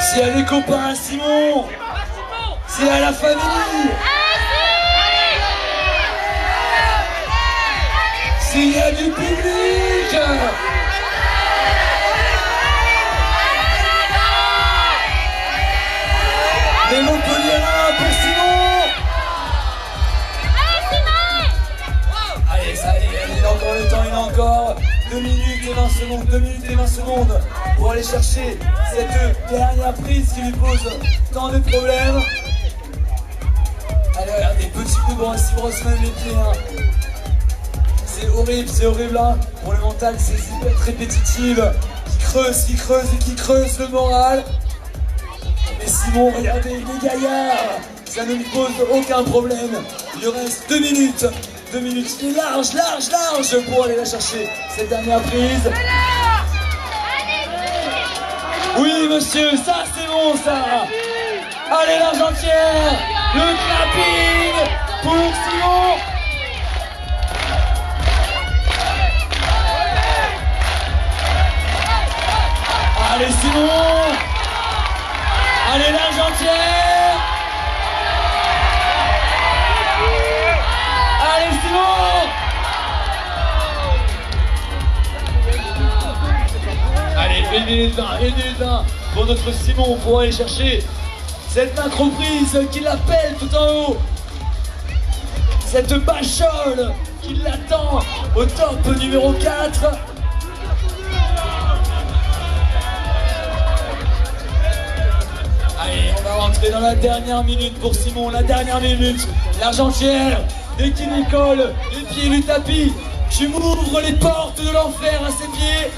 S'il y a des copains, Simon. S'il y a la famille. S'il y a du public. Les Montpelliérains pour Simon. Allez, ça y est, il a encore le temps, il a encore 2 minutes et 20 secondes, 2 minutes et 20 secondes pour aller chercher cette dernière prise qui lui pose tant de problèmes. Allez, regardez, petit coup de brosse, il brosse même les pieds. Hein. C'est horrible hein. Pour le mental, c'est super répétitive, qui creuse le moral. Mais Simon, regardez, il est gaillard, ça ne lui pose aucun problème. Il lui reste 2 minutes. 2 minutes, il est large pour aller la chercher, cette dernière prise. Oui monsieur, ça c'est bon ça. Allez l'Argentière, le clapping pour Simon. Allez Simon. Allez l'Argentière. Allez Simon. Allez, 1 minute 20 pour notre Simon pour aller chercher cette macro-prise qui l'appelle tout en haut. Cette bachole qui l'attend au top numéro 4. Allez, on va rentrer dans la dernière minute pour Simon, la dernière minute. L'Argentière, dès qu'il décolle les pieds du tapis, tu m'ouvres les portes de l'enfer à ses pieds.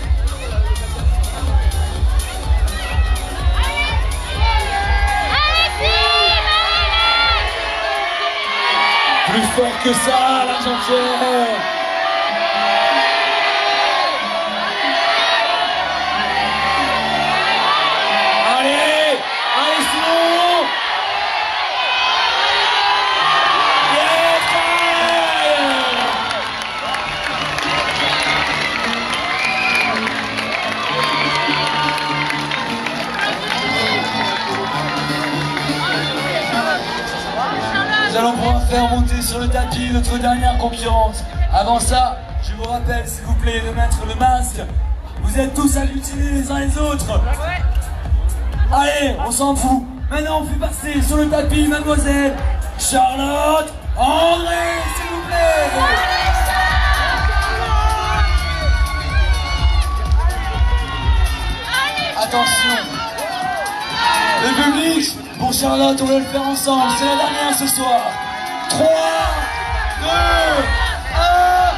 Plus fort que ça, l'Argentière. Allez, allez Simon. Yes, nous allons pouvoir faire monter sur le tapis notre dernière concurrente. Avant ça, je vous rappelle s'il vous plaît de mettre le masque. Vous êtes tous agglutinés les uns les autres. Allez, on s'en fout. Maintenant on fait passer sur le tapis mademoiselle Charlotte André, s'il vous plaît. Attention. Le public, pour Charlotte, on va le faire ensemble. C'est la dernière ce soir. 3, 2, 1, hop!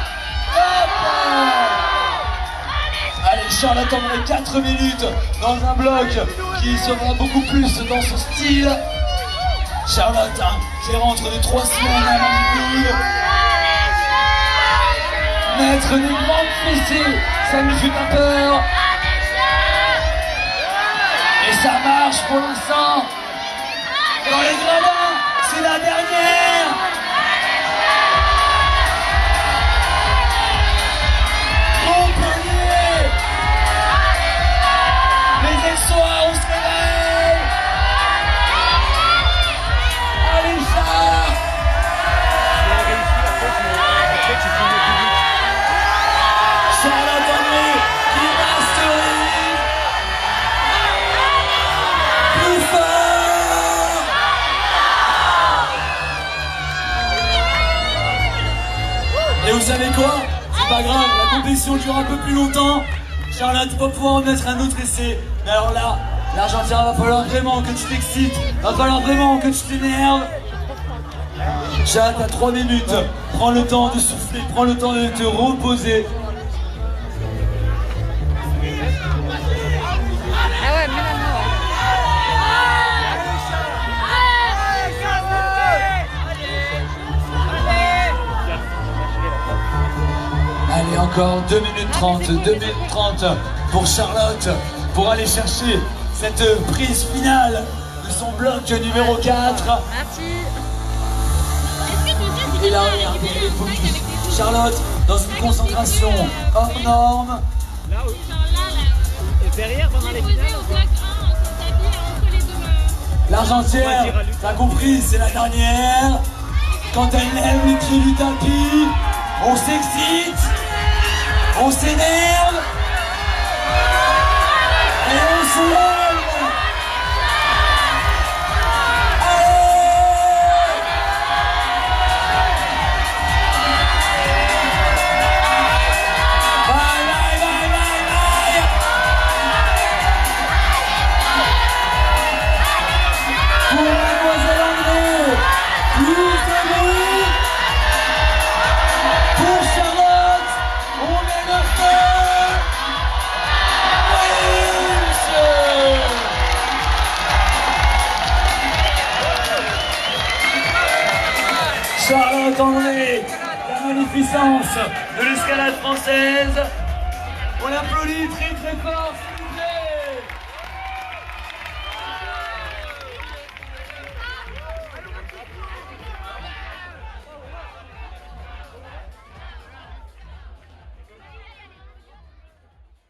Allez, Charlotte André, 4 minutes dans un bloc qui sera beaucoup plus dans ce style. Charlotte, qui rentre de 3 semaines à Malibu. Mettre des grandes fessées, ça ne fait pas peur. Et ça marche pour l'instant. Dans les gradins, c'est la dernière. Montpellier. Les Aixois, on se réveille. Allez, Charles. Charlotte André qui masterise. Plus fort. Et vous savez quoi? C'est pas grave, la compétition dure un peu plus longtemps. Charlotte va pouvoir en mettre un autre essai. Mais alors là, l'Argentine, va falloir vraiment que tu t'excites. Va falloir vraiment que tu t'énerves. Charlotte, à 3 minutes. Prends le temps de souffler, prends le temps de te reposer. Allez, encore 2 minutes 30, 2 minutes 30 pour Charlotte, pour aller chercher cette prise finale de son bloc numéro 4. Merci. Et là, regardez, elle est focus. Charlotte, dans une concentration hors norme. Là où... Et derrière, pendant les finales. L'Argentière, t'as compris, c'est la dernière. Quand elle lève les pieds du tapis, on s'excite, on s'énerve et on se lève. Charlotte André, la magnificence de l'escalade française. On l'applaudit très très fort, s'il vous plaît.